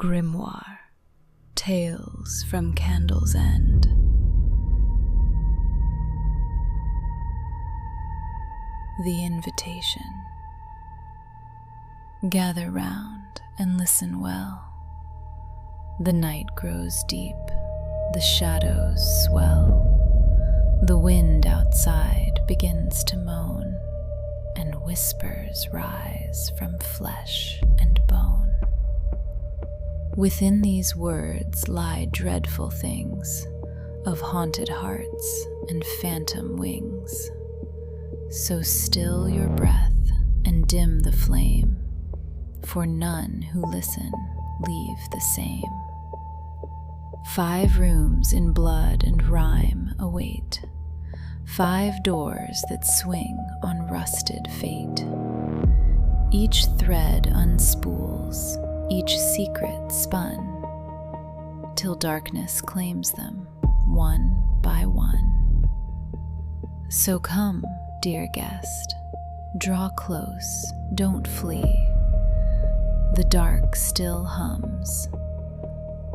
Grimoire, Tales from Candle's End. The Invitation. Gather round and listen well. The night grows deep, the shadows swell. The wind outside begins to moan, and whispers rise from flesh and bone. Within these words lie dreadful things of haunted hearts and phantom wings. So still your breath and dim the flame, for none who listen leave the same. 5 rooms in blood and rhyme await, 5 doors that swing on rusted fate. Each thread unspools, each secret spun, till darkness claims them one by one. So come, dear guest, draw close, don't flee. The dark still hums,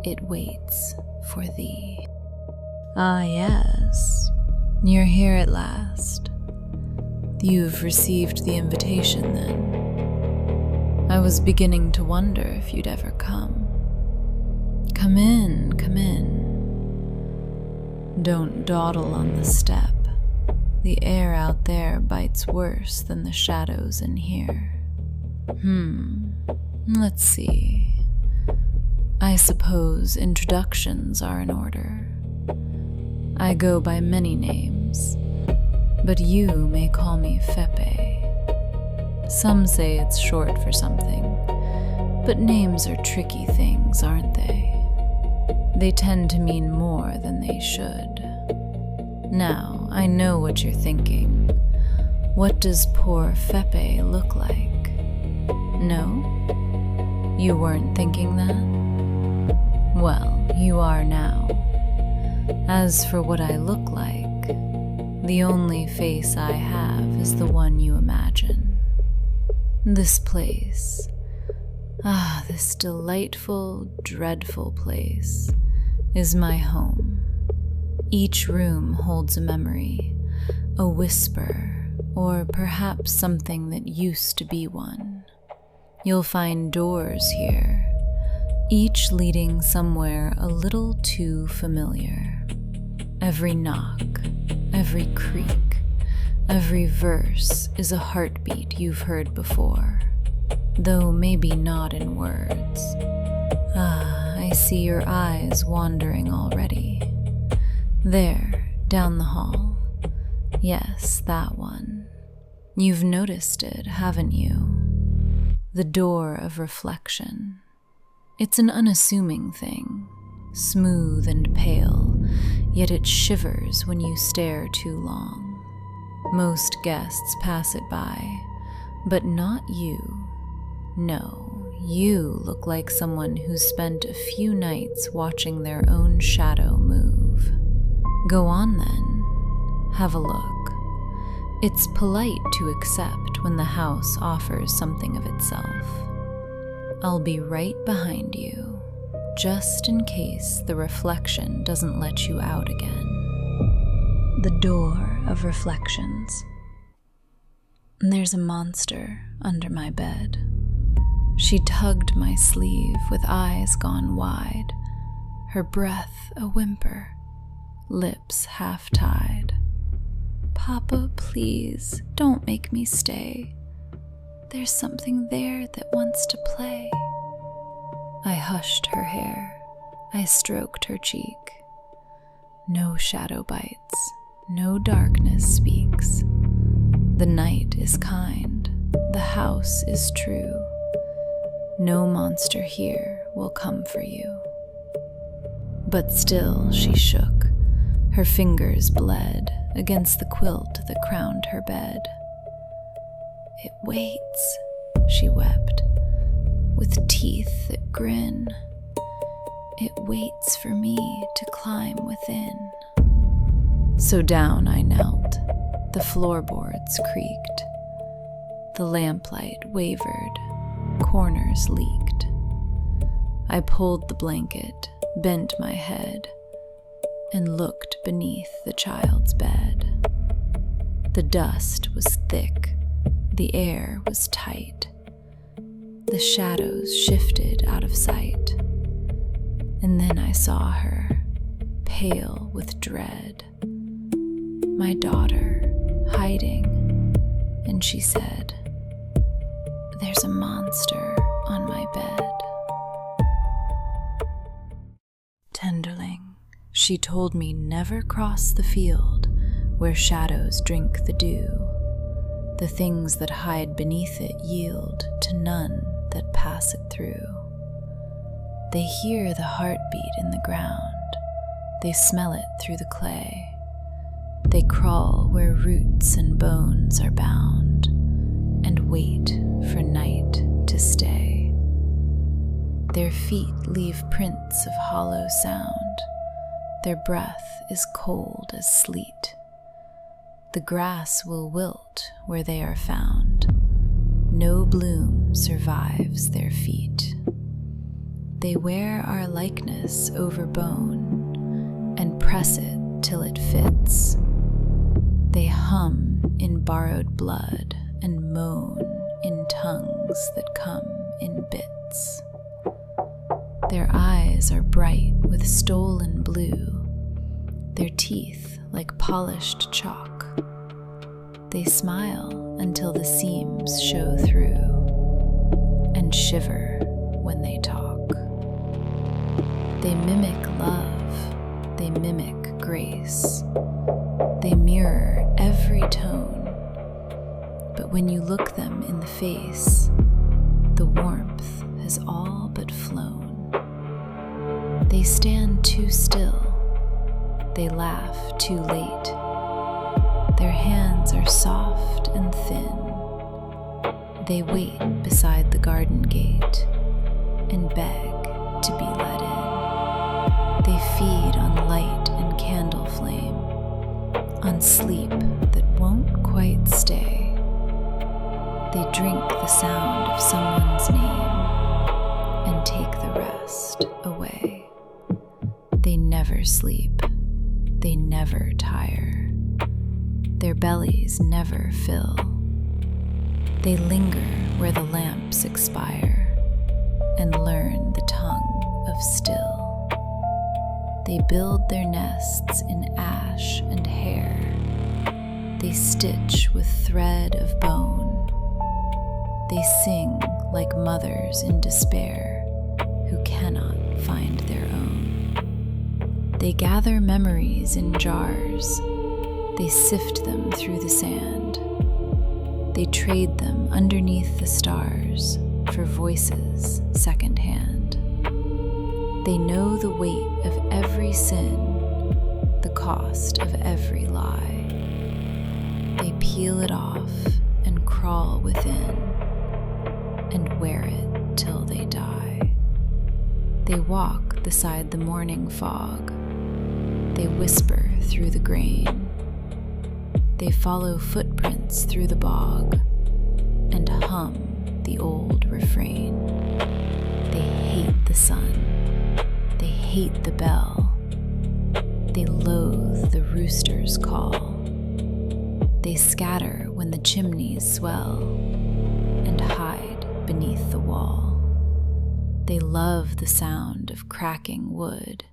it waits for thee. Ah yes, you're here at last. You've received the invitation then. I was beginning to wonder if you'd ever come. Come in, come in. Don't dawdle on the step. The air out there bites worse than the shadows in here. Let's see. I suppose introductions are in order. I go by many names, but you may call me Fepe. Some say it's short for something, but names are tricky things, aren't they? They tend to mean more than they should. Now, I know what you're thinking. What does poor Fepe look like? No? You weren't thinking that? Well, you are now. As for what I look like, the only face I have is the one you imagine. This place, this delightful, dreadful place, is my home. Each room holds a memory, a whisper, or perhaps something that used to be one. You'll find doors here, each leading somewhere a little too familiar. Every knock, every creak, every verse is a heartbeat you've heard before, though maybe not in words. I see your eyes wandering already. There, down the hall. Yes, that one. You've noticed it, haven't you? The door of reflection. It's an unassuming thing, smooth and pale, yet it shivers when you stare too long. Most guests pass it by, but not you. No, you look like someone who's spent a few nights watching their own shadow move. Go on then, have a look. It's polite to accept when the house offers something of itself. I'll be right behind you, just in case the reflection doesn't let you out again. The door of reflections. There's a monster under my bed. She tugged my sleeve with eyes gone wide, her breath a whimper, lips half-tied. Papa, please, don't make me stay. There's something there that wants to play. I hushed her hair. I stroked her cheek. No shadow bites. No darkness speaks. The night is kind. The house is true. No monster here will come for you. But still she shook. Her fingers bled against the quilt that crowned her bed. It waits, she wept, with teeth that grin. It waits for me to climb within. So down I knelt. The floorboards creaked. The lamplight wavered. Corners leaked. I pulled the blanket, bent my head, and looked beneath the child's bed. The dust was thick, the air was tight. The shadows shifted out of sight. And then I saw her, pale with dread, my daughter hiding, and she said, "There's a monster on my bed." Tenderling, she told me never cross the field where shadows drink the dew. The things that hide beneath it yield to none that pass it through. They hear the heartbeat in the ground, they smell it through the clay. They crawl where roots and bones are bound, and wait for night to stay. Their feet leave prints of hollow sound, their breath is cold as sleet. The grass will wilt where they are found, no bloom survives their feet. They wear our likeness over bone and press it till it fits. They hum in borrowed blood and moan in tongues that come in bits. Their eyes are bright with stolen blue, their teeth like polished chalk. They smile until the seams show through, and shiver when they talk. They mimic love, they mimic grace. They mirror every tone, but when you look them in the face, the warmth has all but flown. They stand too still, they laugh too late. Their hands are soft and thin. They wait beside the garden gate and beg to be let in. They feed on light and candle flame, on sleep that won't quite stay. They drink the sound of someone's name and take the rest away. They never sleep, they never tire. Their bellies never fill. They linger where the lamps expire and learn the tongue of still. They build their nests in ash and hair. They stitch with thread of bone. They sing like mothers in despair who cannot find their own. They gather memories in jars. They sift them through the sand. They trade them underneath the stars for voices secondhand. They know the weight of every sin, the cost of every lie. They peel it off and crawl within and wear it till they die. They walk beside the morning fog. They whisper through the grain. They follow footprints through the bog and hum the old refrain. They hate the sun. They hate the bell. They loathe the rooster's call. They scatter when the chimneys swell and hide beneath the wall. They love the sound of cracking wood,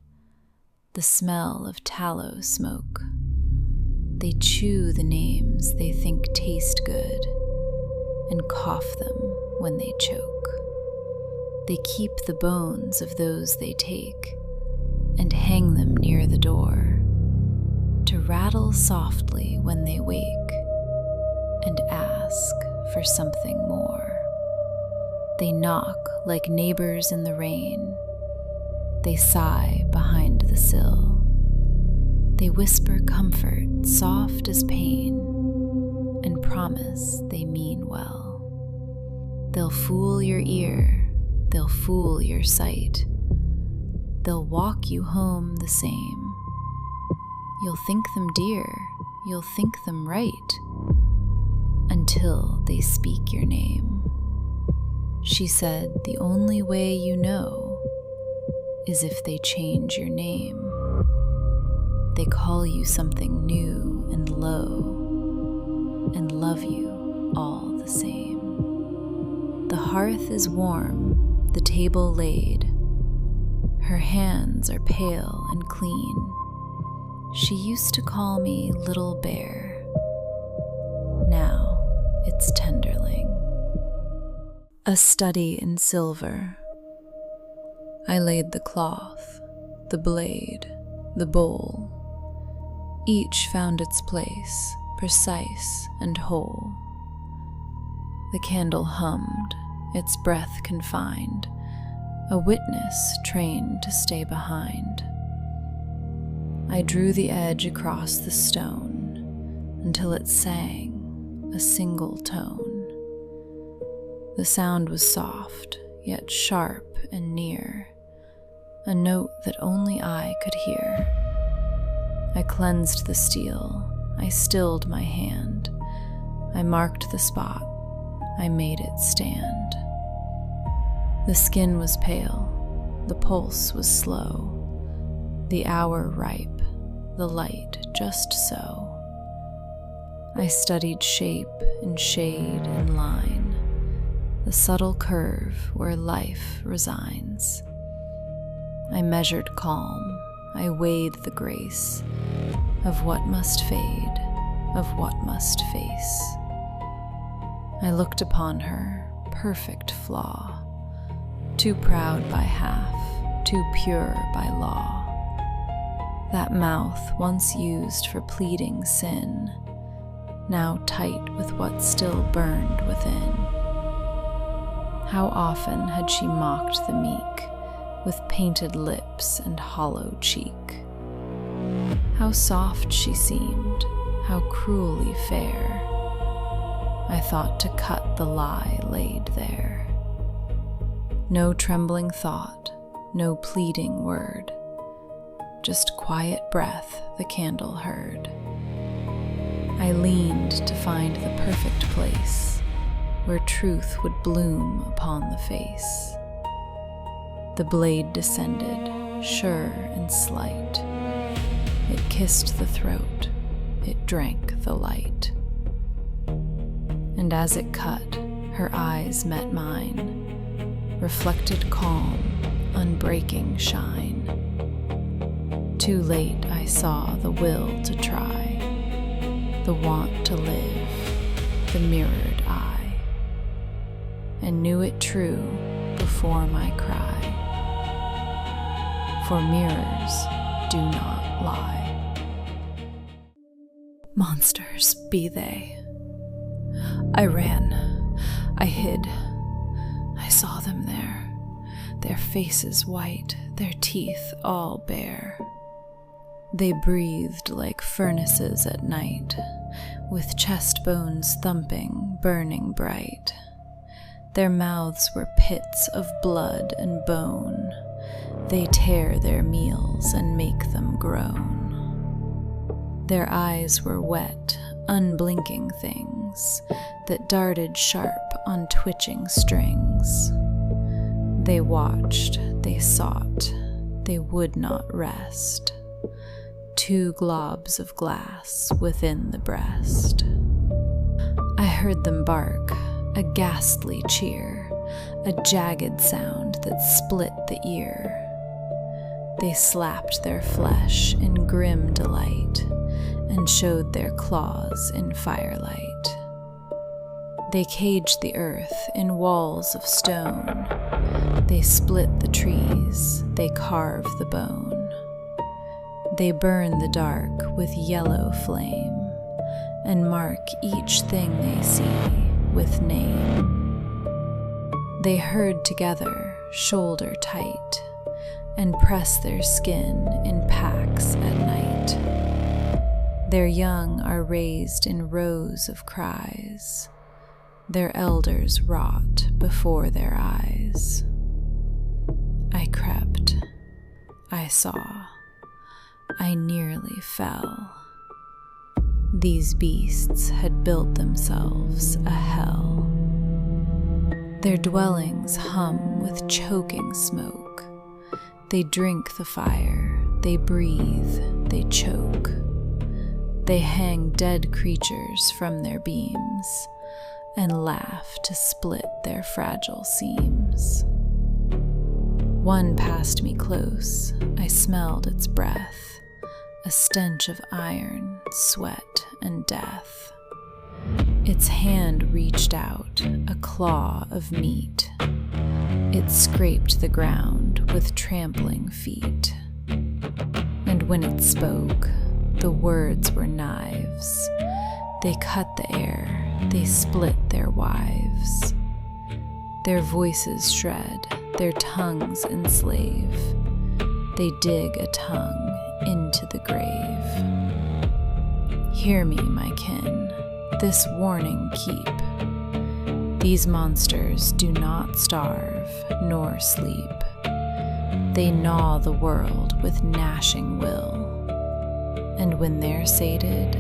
the smell of tallow smoke. They chew the names they think taste good and cough them when they choke. They keep the bones of those they take and hang them near the door to rattle softly when they wake and ask for something more. They knock like neighbors in the rain. They sigh behind the sill. They whisper comfort soft as pain and promise they mean well. They'll fool your ear, they'll fool your sight. They'll walk you home the same. You'll think them dear, you'll think them right, until they speak your name. She said the only way you know is if they change your name. They call you something new and low, and love you all the same. The hearth is warm, the table laid. Her hands are pale and clean. She used to call me Little Bear. Now it's Tenderling. A study in silver. I laid the cloth, the blade, the bowl. Each found its place, precise and whole. The candle hummed, its breath confined, a witness trained to stay behind. I drew the edge across the stone until it sang a single tone. The sound was soft, yet sharp and near, a note that only I could hear. I cleansed the steel, I stilled my hand, I marked the spot, I made it stand. The skin was pale, the pulse was slow, the hour ripe, the light just so. I studied shape and shade and line, the subtle curve where life resigns. I measured calm, I weighed the grace of what must fade, of what must face. I looked upon her, perfect flaw, too proud by half, too pure by law. That mouth once used for pleading sin, now tight with what still burned within. How often had she mocked the meek, with painted lips and hollow cheek. How soft she seemed, how cruelly fair. I thought to cut the lie laid there. No trembling thought, no pleading word, just quiet breath the candle heard. I leaned to find the perfect place where truth would bloom upon the face. The blade descended, sure and slight. It kissed the throat, it drank the light. And as it cut, her eyes met mine, reflected calm, unbreaking shine. Too late I saw the will to try, the want to live, the mirrored eye, and knew it true before my cry. For mirrors do not lie. Monsters be they. I ran, I hid, I saw them there, their faces white, their teeth all bare. They breathed like furnaces at night, with chest bones thumping, burning bright. Their mouths were pits of blood and bone. They tear their meals and make them groan. Their eyes were wet, unblinking things that darted sharp on twitching strings. They watched, they sought, they would not rest. 2 globs of glass within the breast. I heard them bark, a ghastly cheer, a jagged sound that split the ear. They slapped their flesh in grim delight and showed their claws in firelight. They caged the earth in walls of stone. They split the trees, they carve the bone. They burn the dark with yellow flame and mark each thing they see with name. They herd together, shoulder tight, and press their skin in packs at night. Their young are raised in rows of cries. Their elders rot before their eyes. I crept. I saw. I nearly fell. These beasts had built themselves a hell. Their dwellings hum with choking smoke. They drink the fire, they breathe, they choke. They hang dead creatures from their beams and laugh to split their fragile seams. One passed me close, I smelled its breath, a stench of iron, sweat, and death. Its hand reached out, a claw of meat. It scraped the ground with trampling feet. And when it spoke, the words were knives. They cut the air, they split their wives. Their voices shred, their tongues enslave. They dig a tongue into the grave. Hear me, my kin, this warning keep. These monsters do not starve nor sleep. They gnaw the world with gnashing will, and when they're sated,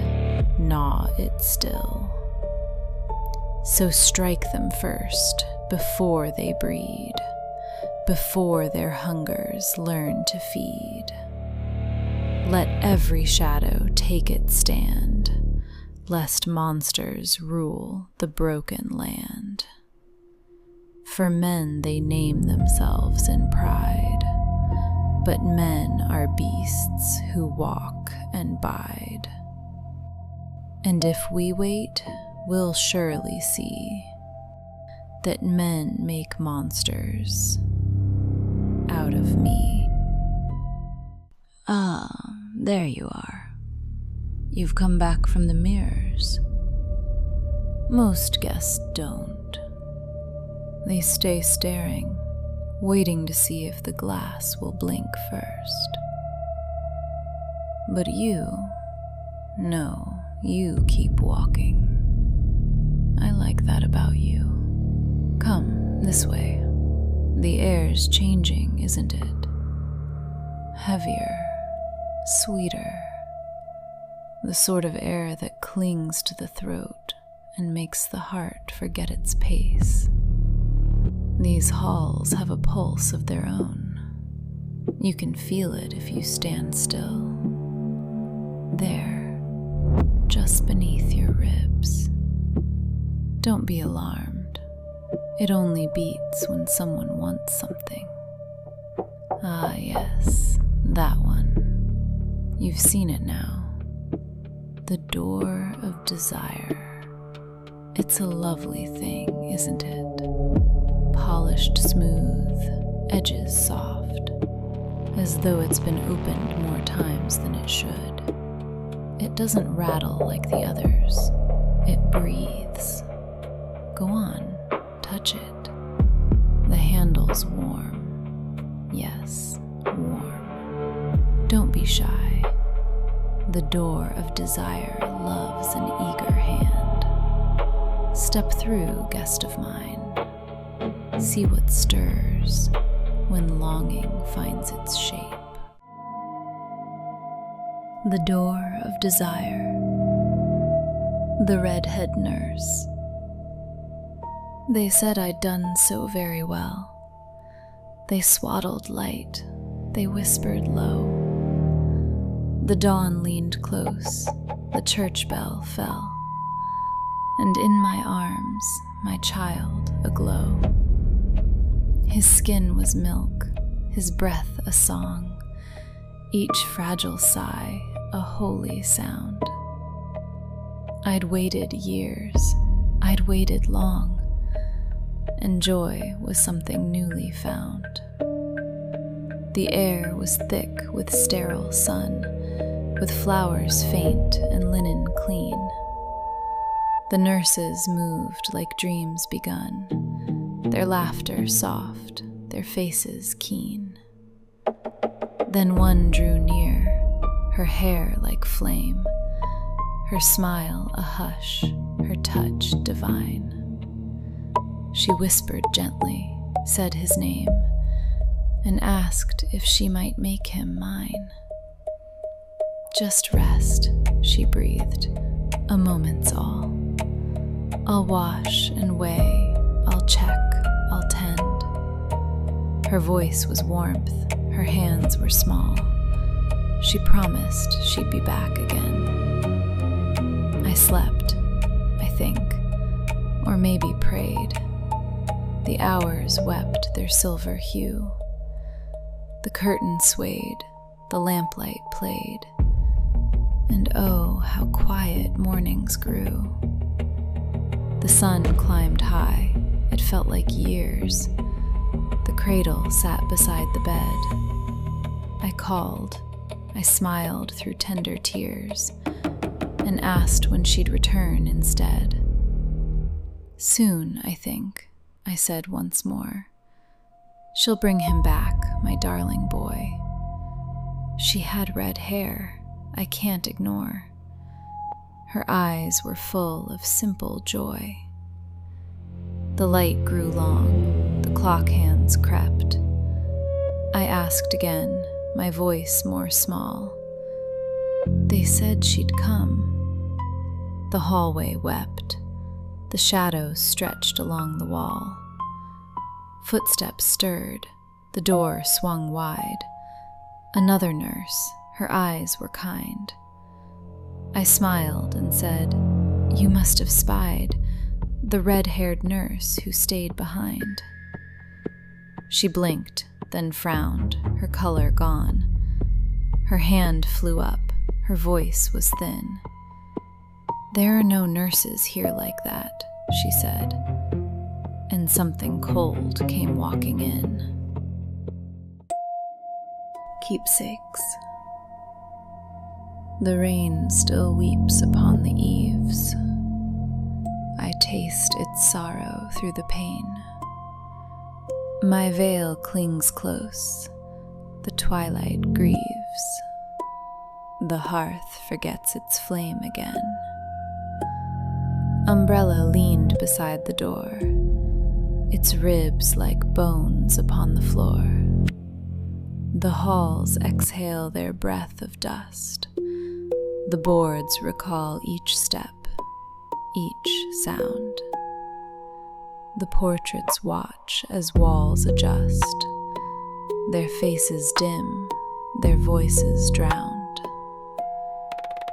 gnaw it still. So strike them first, before they breed, before their hungers learn to feed. Let every shadow take its stand, lest monsters rule the broken land. For men they name themselves in pride, but men are beasts who walk and bide. And if we wait, we'll surely see that men make monsters out of me. Ah, there you are. You've come back from the mirrors. Most guests don't. They stay staring, waiting to see if the glass will blink first. But you, no, you keep walking. I like that about you. Come, this way. The air's changing, isn't it? Heavier, sweeter. The sort of air that clings to the throat and makes the heart forget its pace. These halls have a pulse of their own. You can feel it if you stand still. There, just beneath your ribs. Don't be alarmed. It only beats when someone wants something. Ah, yes, that one. You've seen it now. The door of desire. It's a lovely thing, isn't it? Polished smooth, edges soft, as though it's been opened more times than it should. It doesn't rattle like the others. It breathes. Go on, touch it. The handle's warm. Yes, warm. Don't be shy. The door of desire loves an eager hand. Step through, guest of mine. See what stirs when longing finds its shape. The door of desire. The redhead nurse. They said I'd done so very well. They swaddled light, they whispered low. The dawn leaned close, the church bell fell, and in my arms, my child aglow. His skin was milk, his breath a song, each fragile sigh a holy sound. I'd waited years, I'd waited long, and joy was something newly found. The air was thick with sterile sun, with flowers faint and linen clean. The nurses moved like dreams begun, their laughter soft, their faces keen. Then one drew near, her hair like flame, her smile a hush, her touch divine. She whispered gently, said his name, and asked if she might make him mine. Just rest, she breathed, a moment's all. I'll wash and weigh, I'll check, I'll tend. Her voice was warmth, her hands were small. She promised she'd be back again. I slept, I think, or maybe prayed. The hours wept their silver hue. The curtain swayed, the lamplight played, and oh, how quiet mornings grew. The sun climbed high, it felt like years. The cradle sat beside the bed. I called, I smiled through tender tears, and asked when she'd return instead. Soon, I think, I said once more. She'll bring him back, my darling boy. She had red hair, I can't ignore. Her eyes were full of simple joy. The light grew long, the clock hands crept. I asked again, my voice more small. They said she'd come. The hallway wept. The shadows stretched along the wall. Footsteps stirred. The door swung wide. Another nurse, her eyes were kind. I smiled and said, "You must have spied the red-haired nurse who stayed behind." She blinked, then frowned, her color gone. Her hand flew up, her voice was thin. "There are no nurses here like that," she said, and something cold came walking in. Keepsakes. The rain still weeps upon the eaves. I taste its sorrow through the pane. My veil clings close, the twilight grieves. The hearth forgets its flame again. Umbrella leaned beside the door, its ribs like bones upon the floor. The halls exhale their breath of dust. The boards recall each step, each sound. The portraits watch as walls adjust, their faces dim, their voices drowned.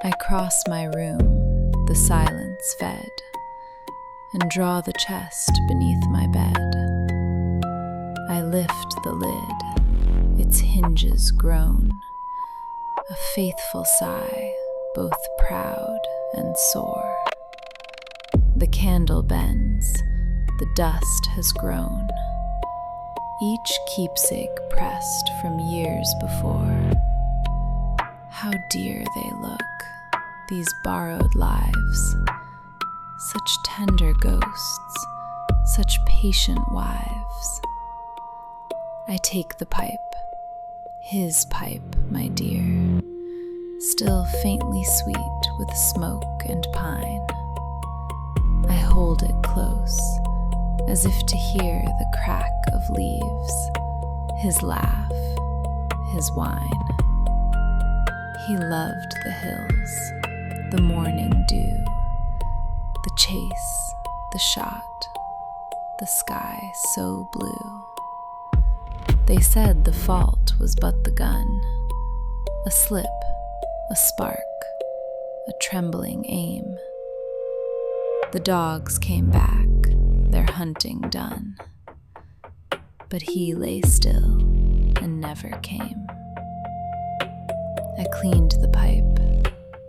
I cross my room, the silence fed, and draw the chest beneath my bed. I lift the lid, its hinges groan, a faithful sigh, both proud and sore. The candle bends, the dust has grown, each keepsake pressed from years before. How dear they look, these borrowed lives, such tender ghosts, such patient wives. I take the pipe, his pipe, my dear, still faintly sweet with smoke and pine. I hold it close, as if to hear the crack of leaves, his laugh, his wine. He loved the hills, the morning dew, the chase, the shot, the sky so blue. They said the fault was but the gun, a slip, a spark, a trembling aim. The dogs came back, their hunting done, but he lay still and never came. I cleaned the pipe,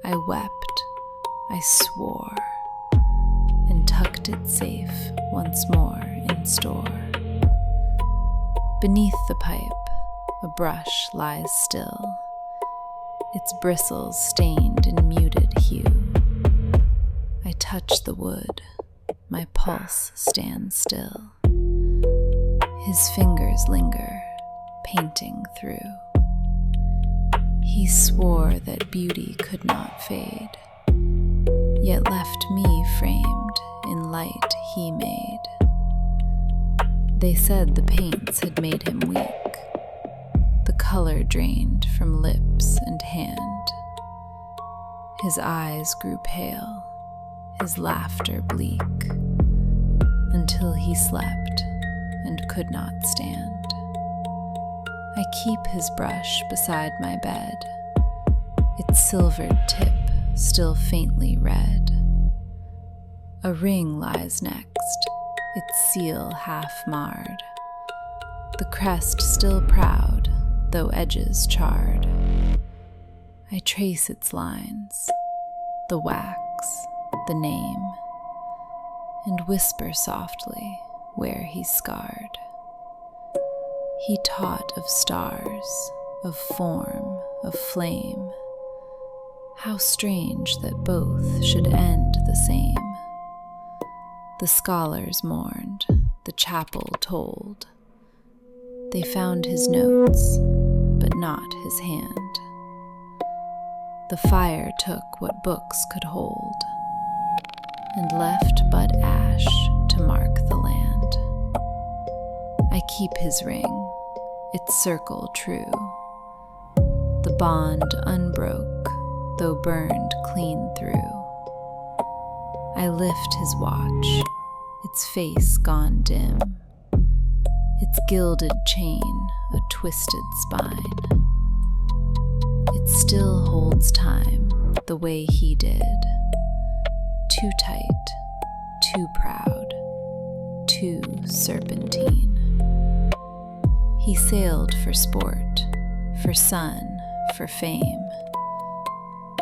I wept, I swore, and tucked it safe once more in store. Beneath the pipe, a brush lies still, its bristles stained in muted hue. I touch the wood, my pulse stands still. His fingers linger, painting through. He swore that beauty could not fade, yet left me framed in light he made. They said the paints had made him weak, the color drained from lips and hand. His eyes grew pale, his laughter bleak, until he slept and could not stand. I keep his brush beside my bed, its silvered tip still faintly red. A ring lies next, its seal half marred, the crest still proud, though edges charred. I trace its lines, the wax, the name, and whisper softly where he's scarred. He taught of stars, of form, of flame. How strange that both should end the same. The scholars mourned, the chapel told. They found his notes, but not his hand. The fire took what books could hold, and left but ash to mark the land. I keep his ring, its circle true, the bond unbroke, though burned clean through. I lift his watch, its face gone dim, its gilded chain a twisted spine. It still holds time the way he did, too tight, too proud, too serpentine. He sailed for sport, for sun, for fame,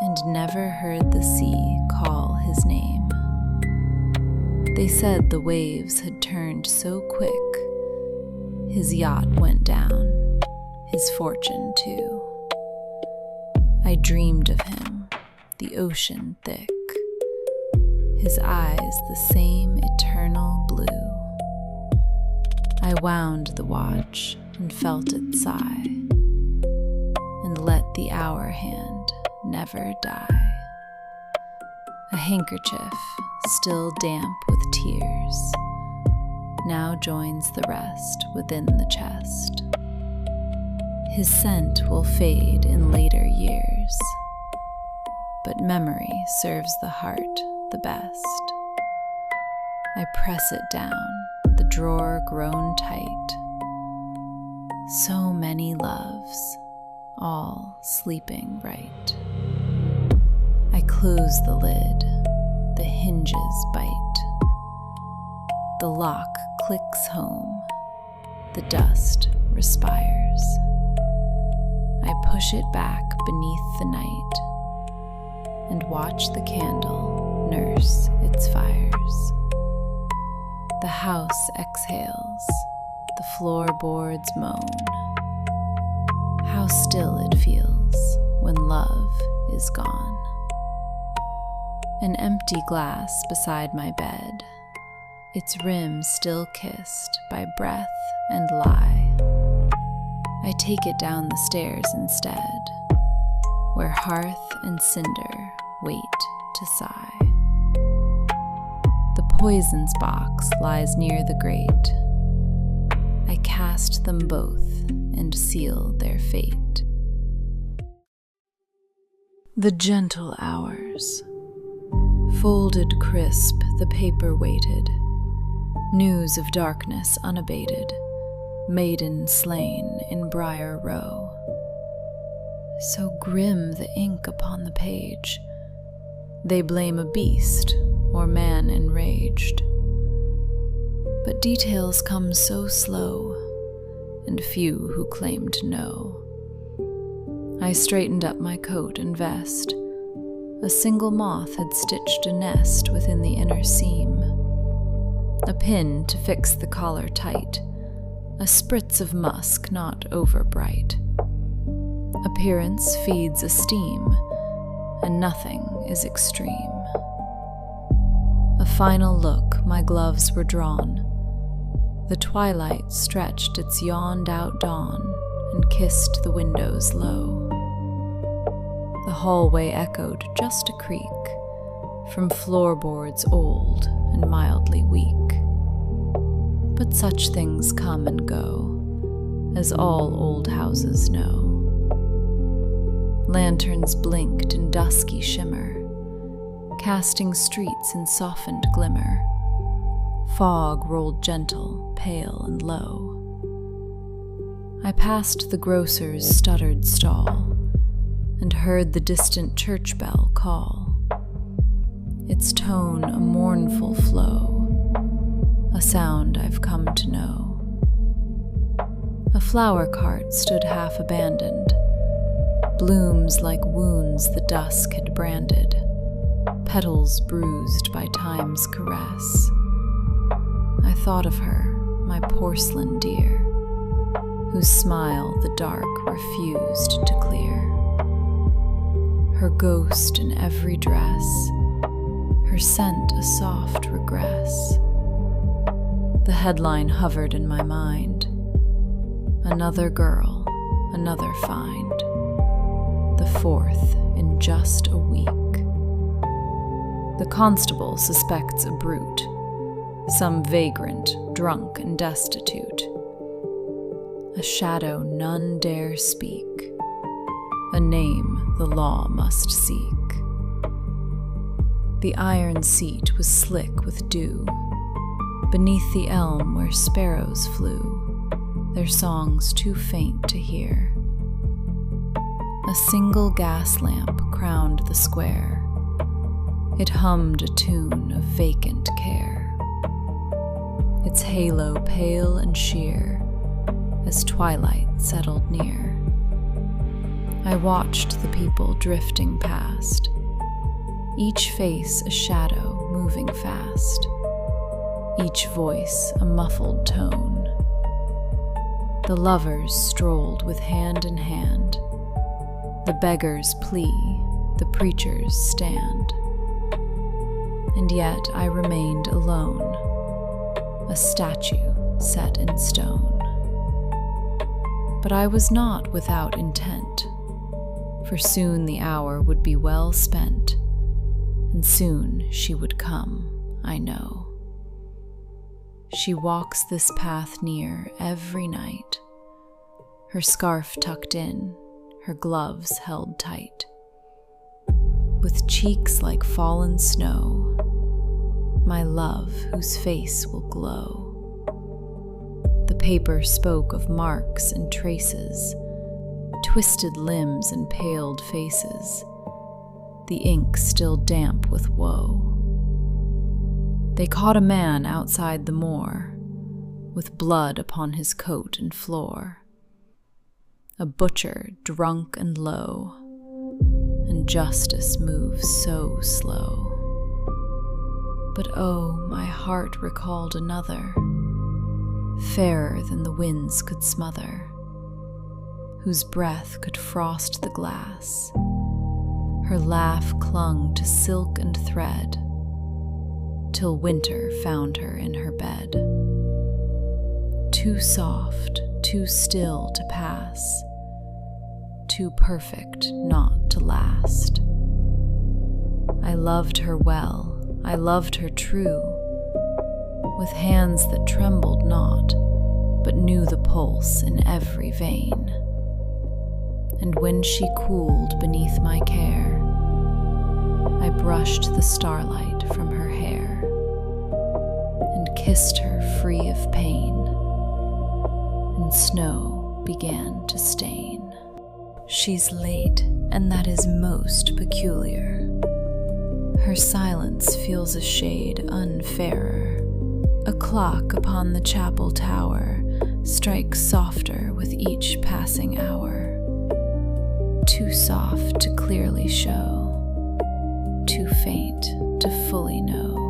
and never heard the sea call his name. They said the waves had turned so quick, his yacht went down, his fortune too. I dreamed of him, the ocean thick, his eyes the same eternal blue. I wound the watch and felt it sigh, and let the hour hand never die. A handkerchief, still damp with tears, now joins the rest within the chest. His scent will fade in later years, but memory serves the heart the best. I press it down, the drawer grown tight. So many loves, all sleeping right. I close the lid, the hinges bite. The lock clicks home, the dust respires. I push it back beneath the night and watch the candle nurse its fires. The house exhales, the floorboards moan. How still it feels when love is gone. An empty glass beside my bed, its rim still kissed by breath and lie. I take it down the stairs instead, where hearth and cinder wait to sigh. The poisons box lies near the grate. I cast them both and seal their fate. The gentle hours. Folded crisp, the paper waited. News of darkness unabated. Maiden slain in Briar Row. So grim the ink upon the page. They blame a beast or man enraged. But details come so slow, and few who claim to know. I straightened up my coat and vest. A single moth had stitched a nest within the inner seam. A pin to fix the collar tight. A spritz of musk not over bright. Appearance feeds esteem, and nothing is extreme. A final look, my gloves were drawn. The twilight stretched its yawned-out dawn and kissed the windows low. The hallway echoed just a creak from floorboards old and mildly weak. But such things come and go, as all old houses know. Lanterns blinked in dusky shimmer, casting streets in softened glimmer. Fog rolled gentle, pale, and low. I passed the grocer's stuttered stall and heard the distant church bell call, its tone a mournful flow, a sound I've come to know. A flower cart stood half abandoned, blooms like wounds the dusk had branded, petals bruised by time's caress. I thought of her, my porcelain dear, whose smile the dark refused to clear. Her ghost in every dress, her scent a soft regress. The headline hovered in my mind, another girl, another find, the fourth in just a week. The constable suspects a brute, some vagrant, drunk and destitute, a shadow none dare speak, a name the law must seek. The iron seat was slick with dew, beneath the elm where sparrows flew, their songs too faint to hear. A single gas lamp crowned the square, it hummed a tune of vacant care, its halo pale and sheer as twilight settled near. I watched the people drifting past, each face a shadow moving fast, each voice a muffled tone. The lovers strolled with hand in hand, the beggars plea, the preachers stand. And yet I remained alone, a statue set in stone. But I was not without intent, for soon the hour would be well spent, and soon she would come, I know. She walks this path near every night, her scarf tucked in, her gloves held tight. With cheeks like fallen snow, my love whose face will glow. The paper spoke of marks and traces, twisted limbs and paled faces, the ink still damp with woe. They caught a man outside the moor, with blood upon his coat and floor, a butcher drunk and low, and justice moves so slow. But oh, my heart recalled another, fairer than the winds could smother, whose breath could frost the glass. Her laugh clung to silk and thread, till winter found her in her bed. Too soft, too still to pass, too perfect not to last. I loved her well, I loved her true, with hands that trembled not, but knew the pulse in every vein. And when she cooled beneath my care, I brushed the starlight from her hair, and kissed her free of pain, and snow began to stain. She's late, and that is most peculiar. Her silence feels a shade unfairer. A clock upon the chapel tower strikes softer with each passing hour. Too soft to clearly show, too faint to fully know.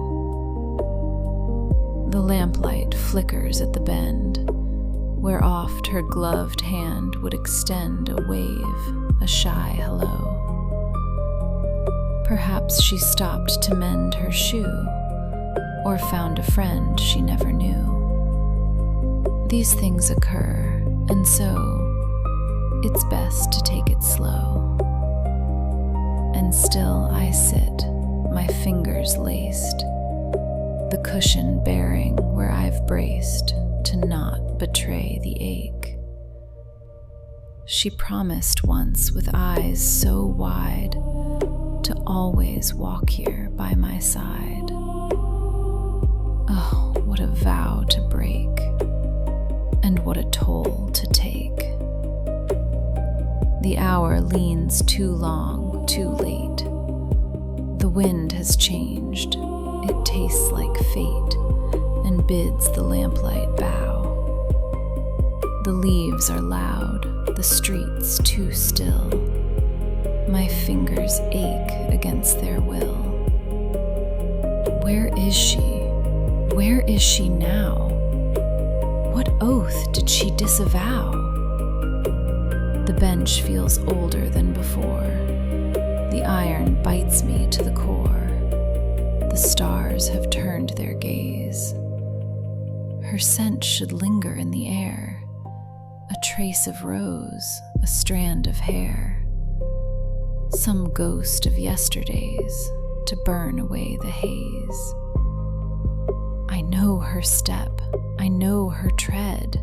The lamplight flickers at the bend, where oft her gloved hand would extend a wave, a shy hello. Perhaps she stopped to mend her shoe, or found a friend she never knew. These things occur, and so it's best to take it slow. And still I sit, my fingers laced, the cushion bearing where I've braced to not betray the ache. She promised once with eyes so wide to always walk here by my side. Oh, what a vow to break, and what a toll to take. The hour leans too long, too late. The wind has changed, it tastes like fate, and bids the lamplight bow. The leaves are loud, the streets too still. My fingers ache against their will. Where is she? Where is she now? What oath did she disavow? The bench feels older than before. The iron bites me to the core. The stars have turned their gaze. Her scent should linger in the air. A trace of rose, a strand of hair. Some ghost of yesterdays to burn away the haze. I know her step, I know her tread.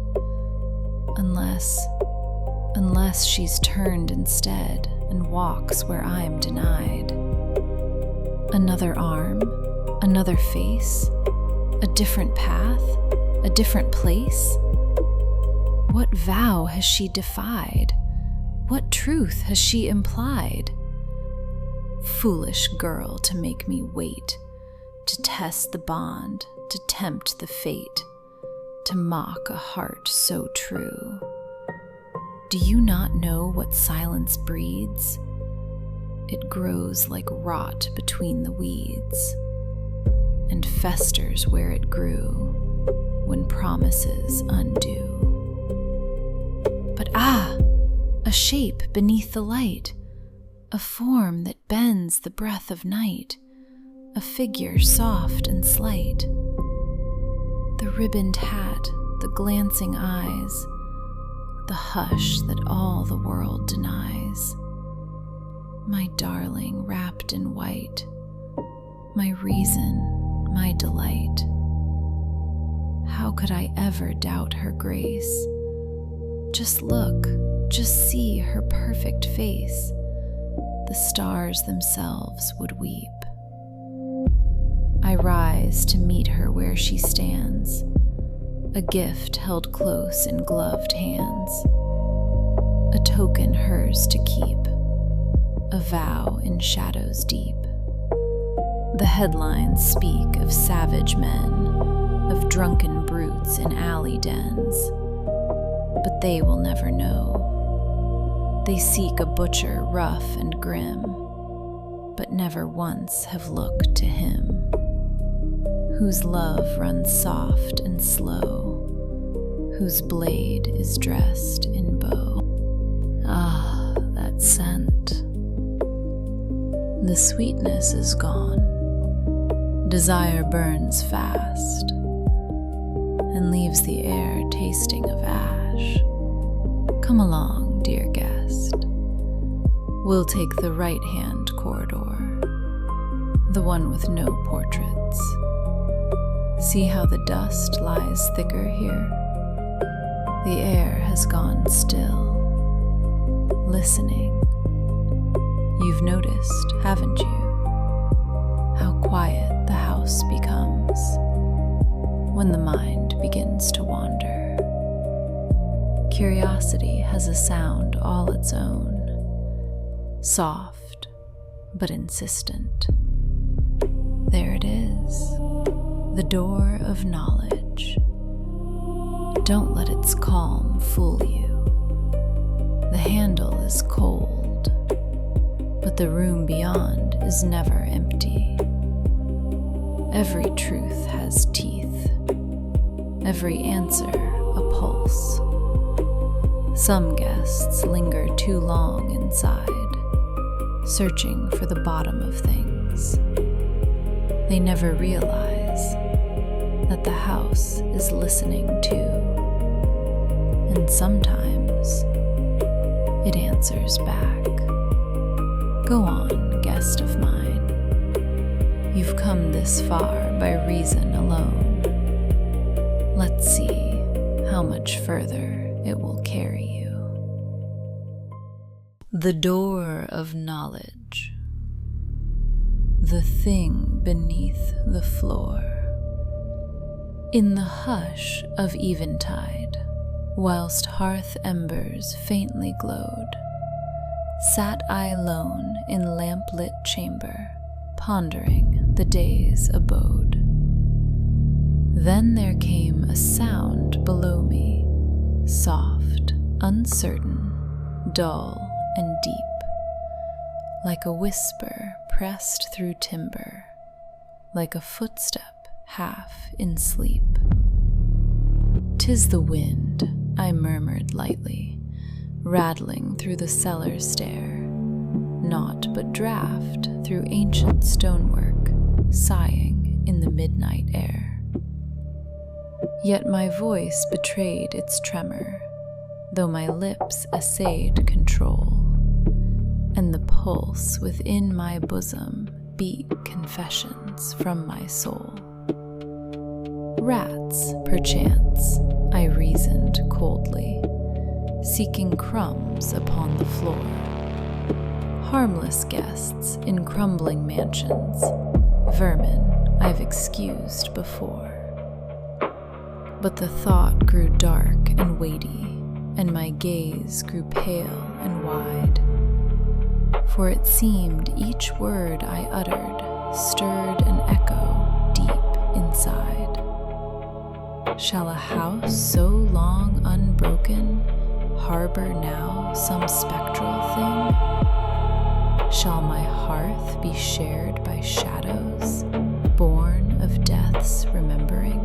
Unless she's turned instead and walks where I'm denied. Another arm, another face, a different path, a different place. What vow has she defied? What truth has she implied? Foolish girl to make me wait, to test the bond, to tempt the fate, to mock a heart so true. Do you not know what silence breeds? It grows like rot between the weeds, and festers where it grew when promises undo. But a shape beneath the light, a form that bends the breath of night, a figure soft and slight. The ribboned hat, the glancing eyes, the hush that all the world denies. My darling wrapped in white, my reason, my delight. How could I ever doubt her grace? Just look, just see her perfect face. The stars themselves would weep. I rise to meet her where she stands, a gift held close in gloved hands, a token hers to keep, a vow in shadows deep. The headlines speak of savage men, of drunken brutes in alley dens, but they will never know. They seek a butcher rough and grim, but never once have looked to him, whose love runs soft and slow, whose blade is dressed in bow. Ah, that scent. The sweetness is gone. Desire burns fast and leaves the air tasting of ash. Come along, dear guest. We'll take the right-hand corridor, the one with no portraits. See how the dust lies thicker here? The air has gone still, listening. You've noticed, haven't you, how quiet the house becomes when the mind begins to wander. Curiosity has a sound all its own, soft but insistent. There it is, the door of knowledge. Don't let its calm fool you. The handle is cold, but the room beyond is never empty. Every truth has teeth, every answer a pulse. Some guests linger too long inside, searching for the bottom of things. They never realize that the house is listening too, and sometimes it answers back. Go on, guest of mine. You've come this far by reason alone. Let's see how much further it will carry you. The door of knowledge. The thing beneath the floor. In the hush of eventide, Whilst hearth embers faintly glowed, sat I lone in lamp-lit chamber, pondering the day's abode. Then there came a sound below me, soft, uncertain, dull, and deep, like a whisper pressed through timber, like a footstep half in sleep. "'Tis the wind," I murmured lightly, rattling through the cellar stair, naught but draught through ancient stonework, sighing in the midnight air. Yet my voice betrayed its tremor, though my lips essayed control, and the pulse within my bosom beat confessions from my soul. Rats, perchance, I reasoned coldly, seeking crumbs upon the floor. Harmless guests in crumbling mansions, vermin I've excused before. But the thought grew dark and weighty, and my gaze grew pale and wide, for it seemed each word I uttered stirred an echo deep inside. Shall a house so long unbroken harbor now some spectral thing? Shall my hearth be shared by shadows, born of death's remembering?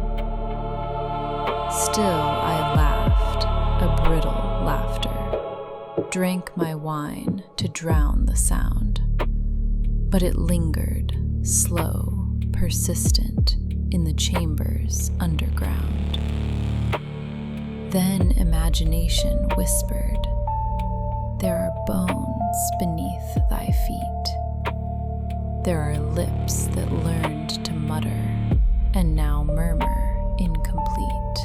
Still I laughed, a brittle laughter, drank my wine to drown the sound, but it lingered, slow, persistent, in the chambers underground. Then imagination whispered, "There are bones beneath thy feet. There are lips that learned to mutter, and now murmur incomplete.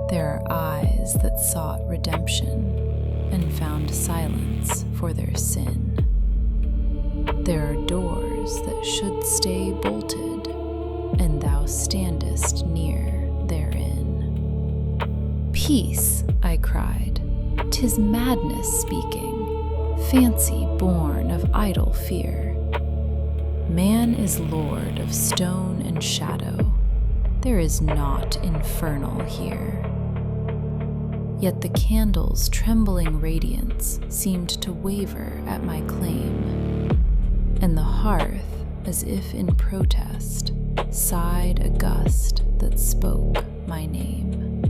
There are eyes that sought redemption, and found silence for their sin. There are doors that should stay bolted, and thou standest near therein." "Peace," I cried, "'tis madness speaking, fancy born of idle fear. Man is lord of stone and shadow, there is naught infernal here." Yet the candle's trembling radiance seemed to waver at my claim, and the hearth, as if in protest, sighed a gust that spoke my name.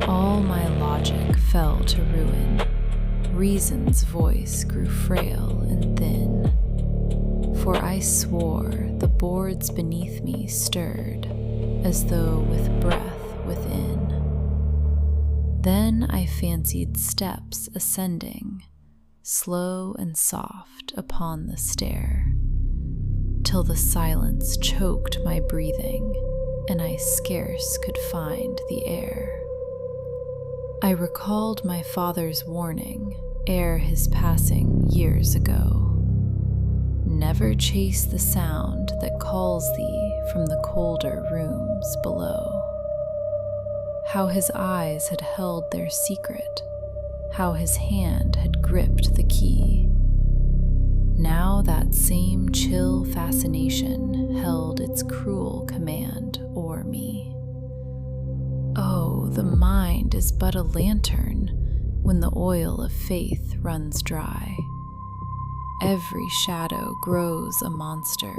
All my logic fell to ruin, reason's voice grew frail and thin, for I swore the boards beneath me stirred, as though with breath within. Then I fancied steps ascending, slow and soft upon the stair, till the silence choked my breathing, and I scarce could find the air. I recalled my father's warning ere his passing years ago. Never chase the sound that calls thee from the colder rooms below. How his eyes had held their secret, how his hand had gripped the key. Now that same chill fascination held its cruel command o'er me. Oh, the mind is but a lantern when the oil of faith runs dry. Every shadow grows a monster,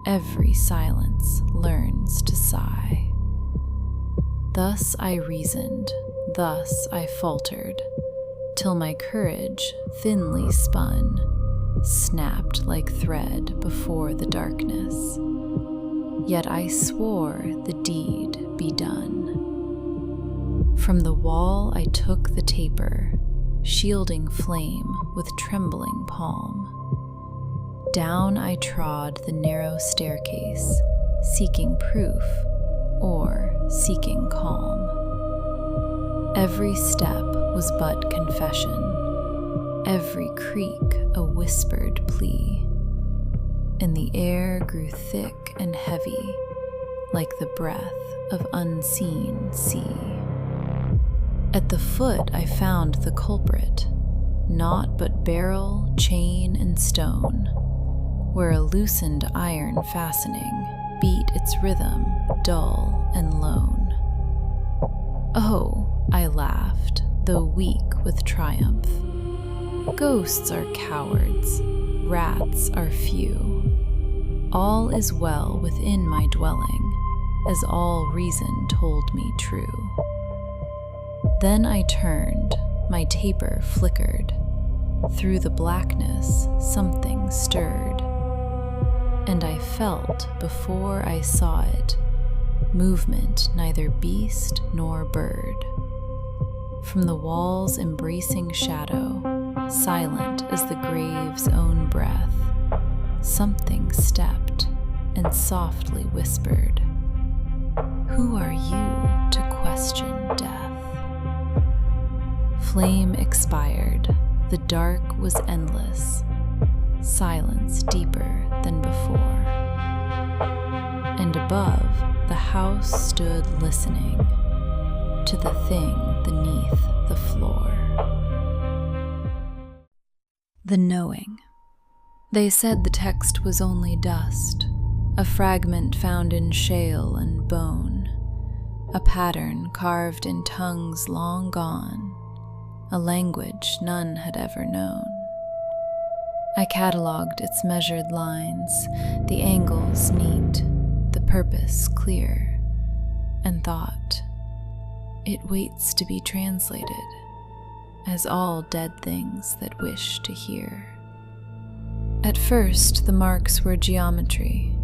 every silence learns to sigh. Thus I reasoned, thus I faltered, till my courage, thinly spun, snapped like thread before the darkness. Yet I swore the deed be done. From the wall I took the taper, shielding flame with trembling palm. Down I trod the narrow staircase, seeking proof or seeking calm. Every step was but confession, every creak a whispered plea, and the air grew thick and heavy like the breath of unseen sea. At the foot I found the culprit, naught but barrel, chain, and stone, where a loosened iron fastening beat its rhythm dull and lone. "Oh," I laughed, though weak with triumph, "ghosts are cowards, rats are few. All is well within my dwelling, as all reason told me true." Then I turned, my taper flickered. Through the blackness something stirred, and I felt before I saw it movement neither beast nor bird. From the wall's embracing shadow, silent as the grave's own breath, something stepped and softly whispered, "Who are you to question death?" Flame expired, the dark was endless, silence deeper than before. And above, the house stood listening to the thing beneath the floor. The knowing. They said the text was only dust, a fragment found in shale and bone, a pattern carved in tongues long gone, a language none had ever known. I catalogued its measured lines, the angles neat, the purpose clear, and thought, it waits to be translated, as all dead things that wish to hear. At first the marks were geometry,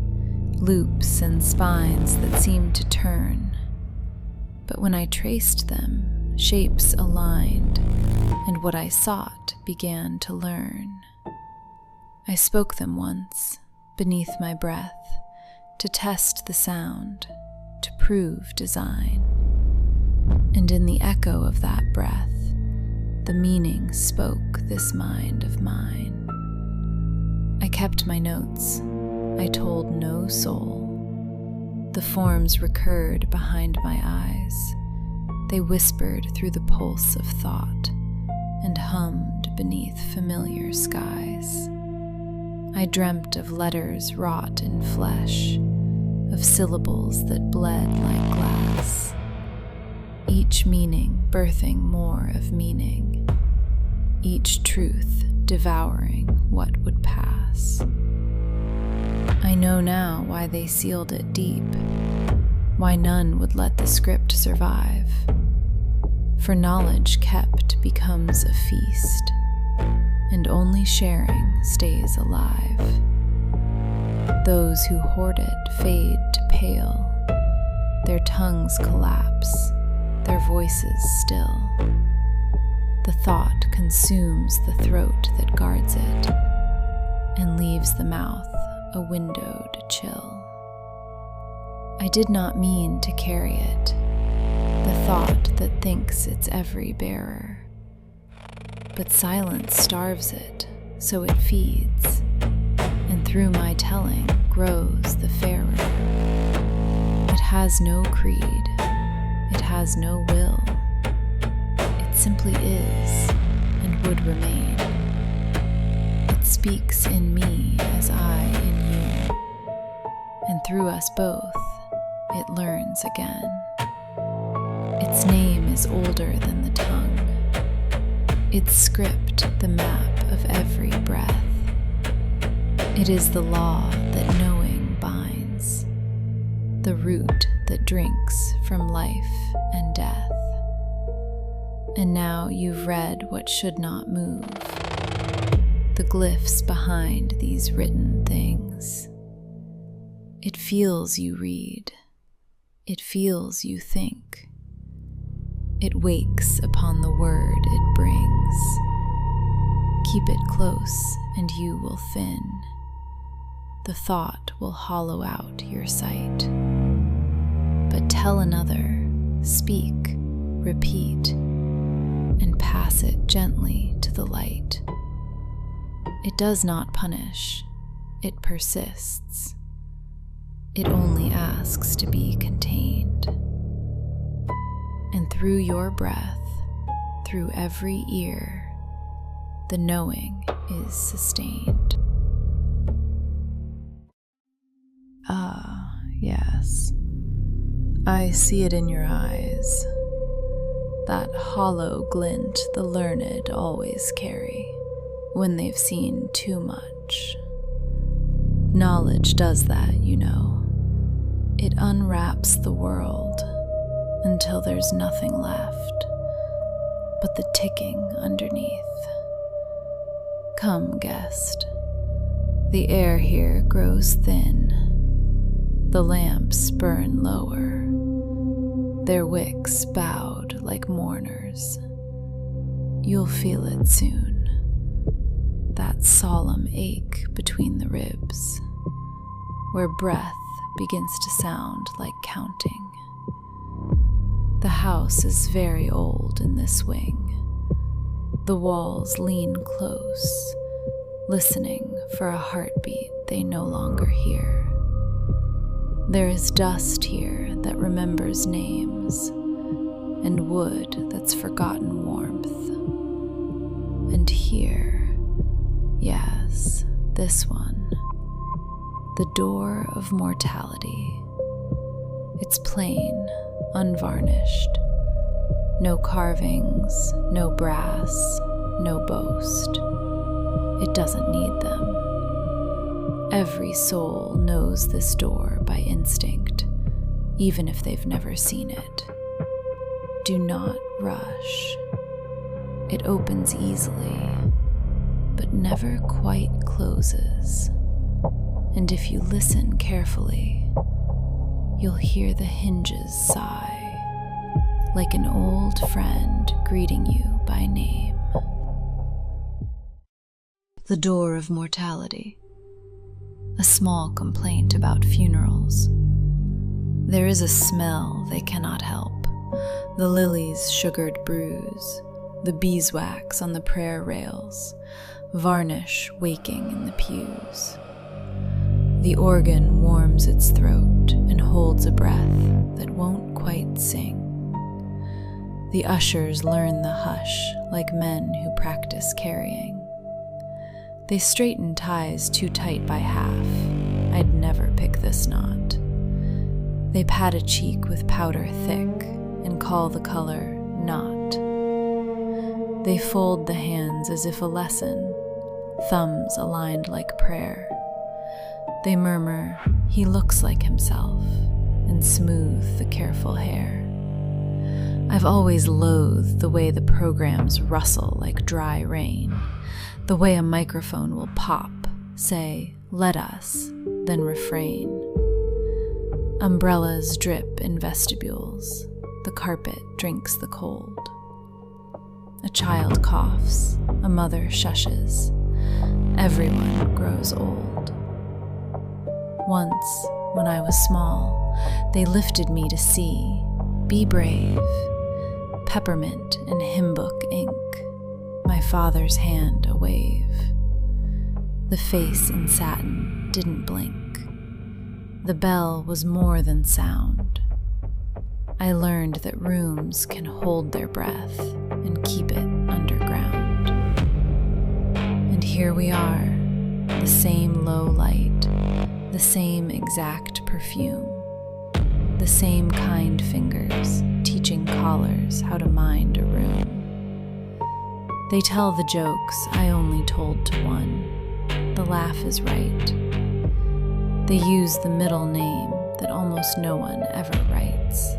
loops and spines that seemed to turn, but when I traced them, shapes aligned, and what I sought began to learn. I spoke them once, beneath my breath, to test the sound, to prove design. And in the echo of that breath, the meaning spoke this mind of mine. I kept my notes, I told no soul. The forms recurred behind my eyes. They whispered through the pulse of thought and hummed beneath familiar skies. I dreamt of letters wrought in flesh, of syllables that bled like glass, each meaning birthing more of meaning, each truth devouring what would pass. I know now why they sealed it deep, why none would let the script survive. For knowledge kept becomes a feast, and only sharing stays alive. Those who hoard it fade to pale, their tongues collapse, their voices still. The thought consumes the throat that guards it, and leaves the mouth a windowed chill. I did not mean to carry it, the thought that thinks it's every bearer. But silence starves it, so it feeds, and through my telling grows the fairer. It has no creed, it has no will. It simply is, and would remain. It speaks in me as I in you, and through us both it learns again. Its name is older than the tongue, its script the map of every breath. It is the law that knowing binds, the root that drinks from life and death. And now you've read what should not move, the glyphs behind these written things. It feels you read, it feels you think. It wakes upon the word it brings. Keep it close and you will thin. The thought will hollow out your sight. But tell another, speak, repeat, and pass it gently to the light. It does not punish, it persists. It only asks to be contained. And through your breath, through every ear, the knowing is sustained. Ah, yes. I see it in your eyes. That hollow glint the learned always carry when they've seen too much. Knowledge does that, you know. It unwraps the world until there's nothing left but the ticking underneath. Come, guest. The air here grows thin. The lamps burn lower, their wicks bowed like mourners. You'll feel it soon, that solemn ache between the ribs, where breath begins to sound like counting. The house is very old in this wing. The walls lean close, listening for a heartbeat they no longer hear. There is dust here that remembers names, and wood that's forgotten warmth. And here, yes, this one, the door of mortality. It's plain, unvarnished. No carvings, no brass, no boast. It doesn't need them. Every soul knows this door by instinct, even if they've never seen it. Do not rush. It opens easily, but never quite closes. And if you listen carefully, you'll hear the hinges sigh, like an old friend greeting you by name. The door of mortality. A small complaint about funerals. There is a smell they cannot help. The lily's sugared bruise, the beeswax on the prayer rails, varnish waking in the pews. The organ warms its throat and holds a breath that won't quite sing. The ushers learn the hush like men who practice carrying. They straighten ties too tight by half. I'd never pick this knot. They pat a cheek with powder thick and call the color not. They fold the hands as if a lesson, thumbs aligned like prayer. They murmur, "He looks like himself," and smooth the careful hair. I've always loathed the way the programs rustle like dry rain, the way a microphone will pop, say, "Let us," then refrain. Umbrellas drip in vestibules, the carpet drinks the cold. A child coughs, a mother shushes, everyone grows old. Once, when I was small, they lifted me to see, "Be brave," peppermint and hymn book ink, my father's hand a wave. The face in satin didn't blink. The bell was more than sound. I learned that rooms can hold their breath and keep it underground. And here we are, the same low light, the same exact perfume, the same kind fingers teaching callers how to mind a room. They tell the jokes I only told to one. The laugh is right. They use the middle name that almost no one ever writes.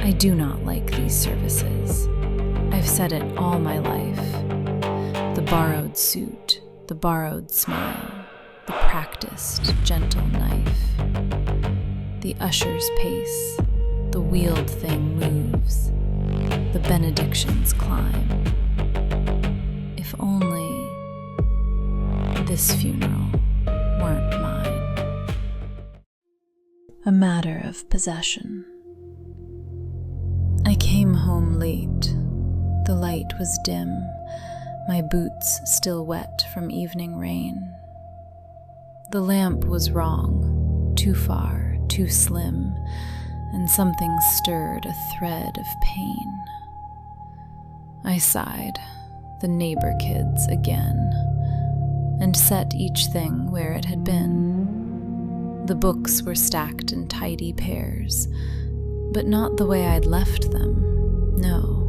I do not like these services. I've said it all my life. The borrowed suit, the borrowed smile, the practiced gentle knife. The usher's pace, the wheeled thing moves, the benedictions climb. If only this funeral weren't mine. A matter of possession. I came home late. The light was dim, my boots still wet from evening rain. The lamp was wrong, too far, too slim, and something stirred a thread of pain. I sighed, the neighbor kids again, and set each thing where it had been. The books were stacked in tidy pairs, but not the way I'd left them, no.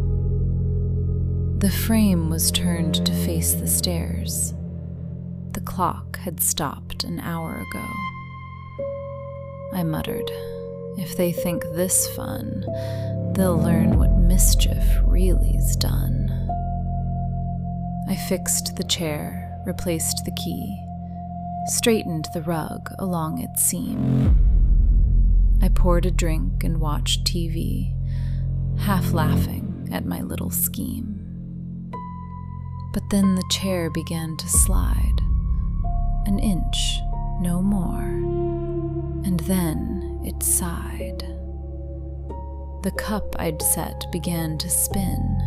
The frame was turned to face the stairs. The clock had stopped an hour ago. I muttered, if they think this fun, they'll learn what mischief really's done. I fixed the chair, replaced the key, straightened the rug along its seam. I poured a drink and watched TV, half laughing at my little scheme. But then the chair began to slide, an inch, no more, and then it sighed. The cup I'd set began to spin.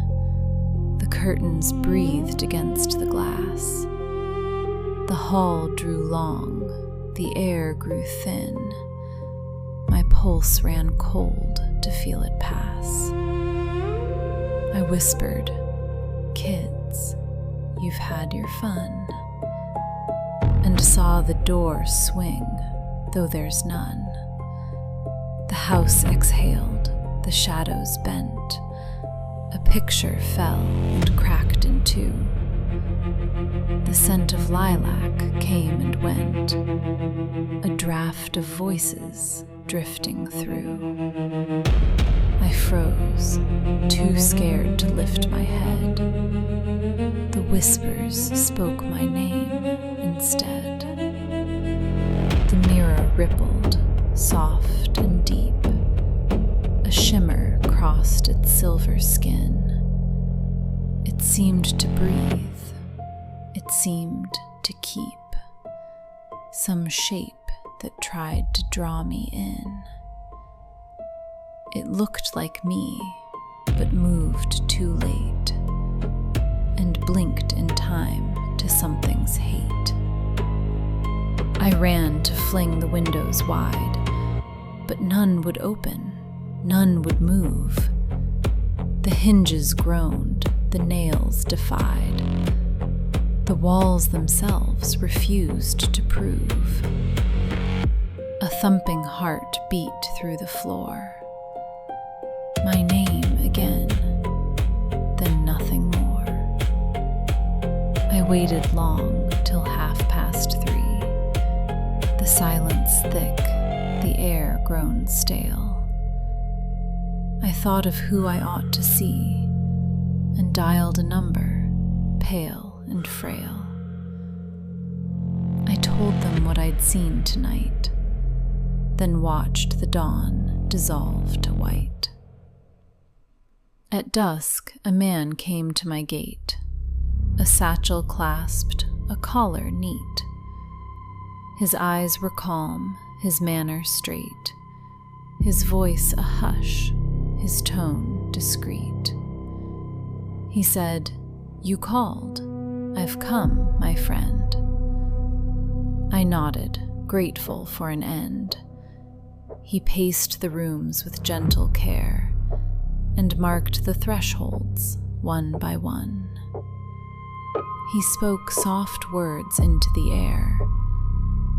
The curtains breathed against the glass. The hall drew long, the air grew thin. My pulse ran cold to feel it pass. I whispered, "Kids, you've had your fun," and saw the door swing, though there's none. The house exhaled, the shadows bent. A picture fell and cracked in two. The scent of lilac came and went, a draft of voices drifting through. I froze, too scared to lift my head. The whispers spoke my name instead. The mirror rippled, soft and deep. A shimmer crossed its silver skin. It seemed to breathe. It seemed to keep. Some shape that tried to draw me in. It looked like me, but moved too late, and blinked in time to something's hate. I ran to fling the windows wide, but none would open, none would move. The hinges groaned, the nails defied. The walls themselves refused to prove. A thumping heart beat through the floor. My name again, then nothing more. I waited long till 3:30. The silence thick, the air grown stale. I thought of who I ought to see, and dialed a number, pale and frail. I told them what I'd seen tonight, then watched the dawn dissolve to white. At dusk, a man came to my gate, a satchel clasped, a collar neat. His eyes were calm, his manner straight, his voice a hush, his tone discreet. He said, "You called. I've come, my friend." I nodded, grateful for an end. He paced the rooms with gentle care, and marked the thresholds one by one. He spoke soft words into the air,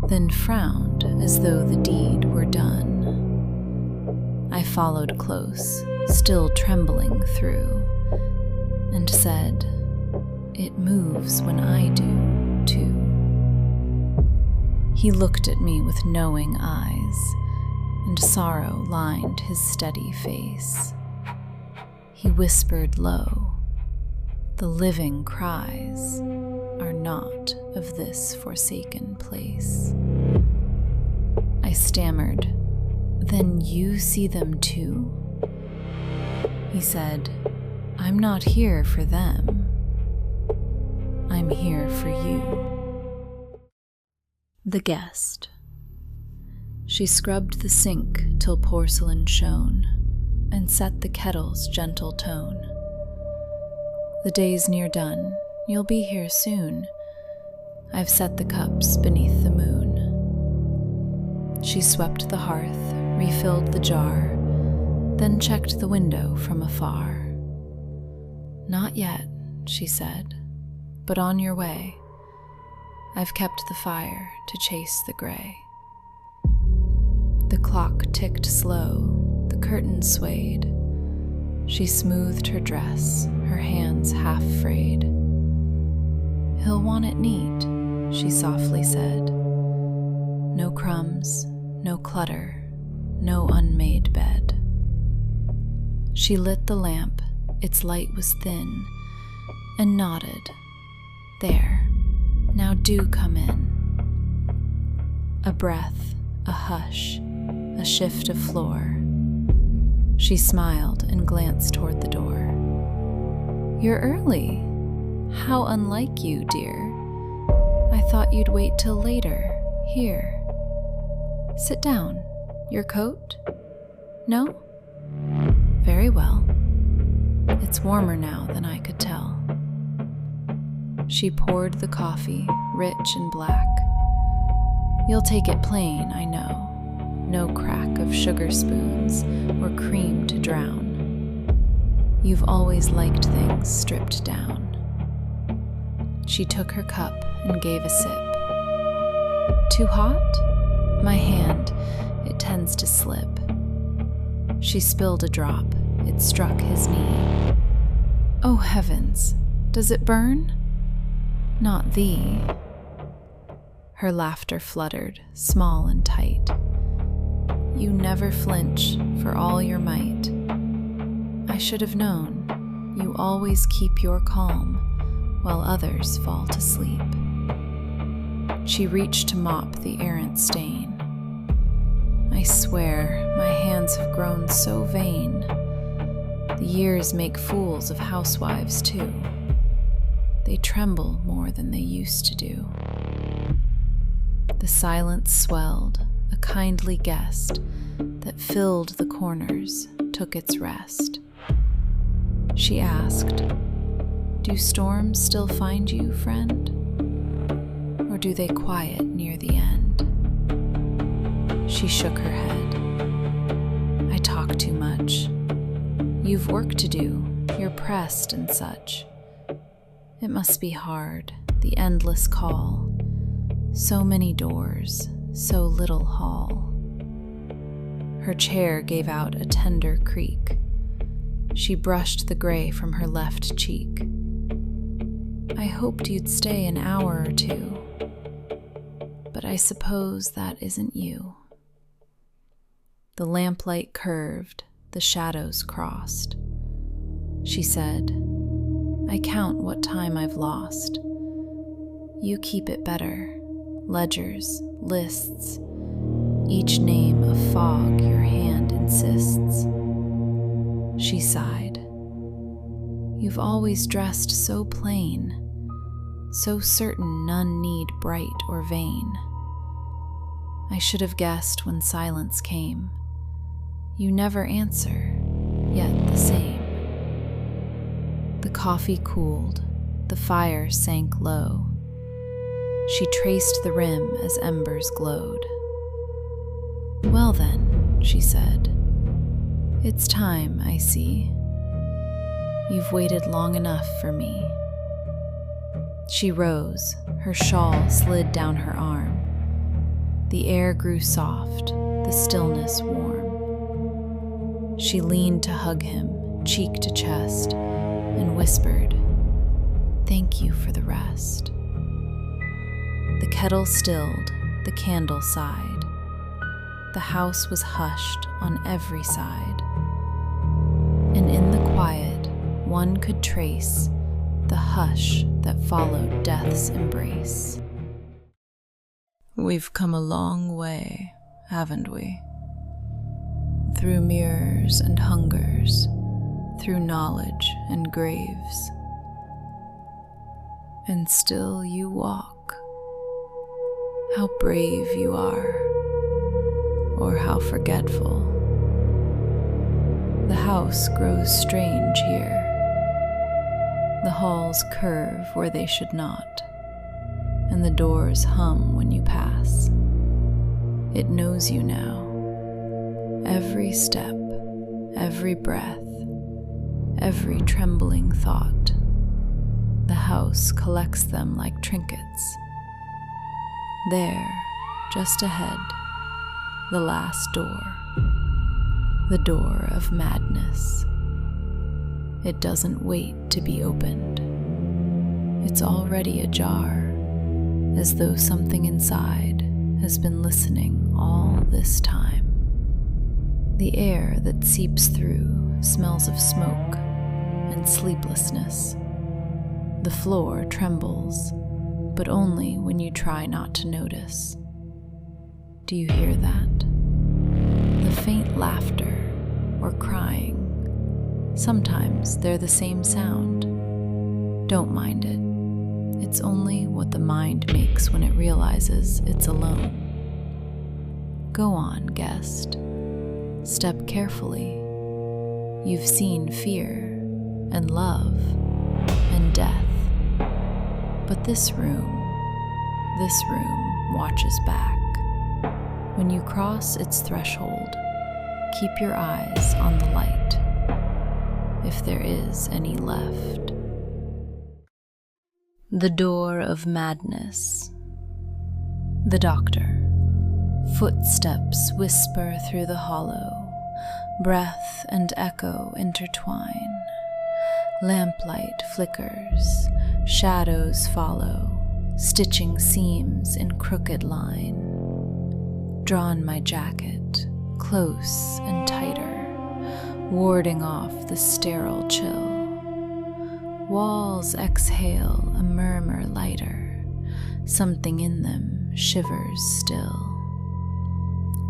then frowned as though the deed were done. I followed close, still trembling through, and said, "It moves when I do, too." He looked at me with knowing eyes, and sorrow lined his steady face. He whispered low, "The living cries are not of this forsaken place." I stammered, "Then you see them too?" He said, "I'm not here for them. I'm here for you." The guest. She scrubbed the sink till porcelain shone, and set the kettle's gentle tone. "The day's near done, you'll be here soon. I've set the cups beneath the moon." She swept the hearth, refilled the jar, then checked the window from afar. "Not yet," she said, "but on your way. I've kept the fire to chase the gray." The clock ticked slow, the curtains swayed. She smoothed her dress, her hands half frayed. "He'll want it neat," she softly said. "No crumbs, no clutter, no unmade bed." She lit the lamp, its light was thin, and nodded. "There, now do come in." A breath, a hush, a shift of floor. She smiled and glanced toward the door. "You're early. How unlike you, dear. I thought you'd wait till later. Here. Sit down. Your coat? No? Very well. It's warmer now than I could tell." She poured the coffee, rich and black. "You'll take it plain, I know. No crack of sugar spoons or cream to drown. You've always liked things stripped down." She took her cup and gave a sip. "Too hot? My hand, it tends to slip." She spilled a drop. It struck his knee. "Oh heavens, does it burn?" "Not thee." Her laughter fluttered, small and tight. "You never flinch for all your might. I should have known. You always keep your calm while others fall to sleep." She reached to mop the errant stain. "I swear my hands have grown so vain. The years make fools of housewives too. They tremble more than they used to do." The silence swelled, a kindly guest that filled the corners took its rest. She asked, "Do storms still find you, friend? Or do they quiet near the end?" She shook her head. "I talk too much. You've work to do, you're pressed and such. It must be hard, the endless call. So many doors, so little hall." Her chair gave out a tender creak. She brushed the gray from her left cheek. "I hoped you'd stay an hour or two, but I suppose that isn't you." The lamplight curved, the shadows crossed. She said, "I count what time I've lost. You keep it better. Ledgers, lists, each name a fog your hand insists." She sighed. "You've always dressed so plain, so certain none need bright or vain. I should have guessed when silence came. You never answer, yet the same." The coffee cooled, the fire sank low. She traced the rim as embers glowed. "Well then," she said, "it's time, I see. You've waited long enough for me." She rose, her shawl slid down her arm. The air grew soft, the stillness warm. She leaned to hug him, cheek to chest, and whispered, "Thank you for the rest." The kettle stilled, the candle sighed. The house was hushed on every side. And in the quiet, one could trace the hush that followed death's embrace. We've come a long way, haven't we? Through mirrors and hungers, through knowledge and graves. And still you walk. How brave you are, or how forgetful. The house grows strange here. The halls curve where they should not, and the doors hum when you pass. It knows you now. Every step, every breath, every trembling thought. The house collects them like trinkets. There, just ahead, the last door. The door of madness. It doesn't wait to be opened. It's already ajar, as though something inside has been listening all this time. The air that seeps through smells of smoke and sleeplessness. The floor trembles, but only when you try not to notice. Do you hear that? The faint laughter or crying. Sometimes they're the same sound. Don't mind it. It's only what the mind makes when it realizes it's alone. Go on, guest. Step carefully. You've seen fear and love and death. But this room watches back. When you cross its threshold, keep your eyes on the light, if there is any left. The door of madness. The doctor. Footsteps whisper through the hollow. Breath and echo intertwine. Lamplight flickers. Shadows follow, stitching seams in crooked line. Drawn my jacket, close and tighter, warding off the sterile chill. Walls exhale a murmur lighter, something in them shivers still.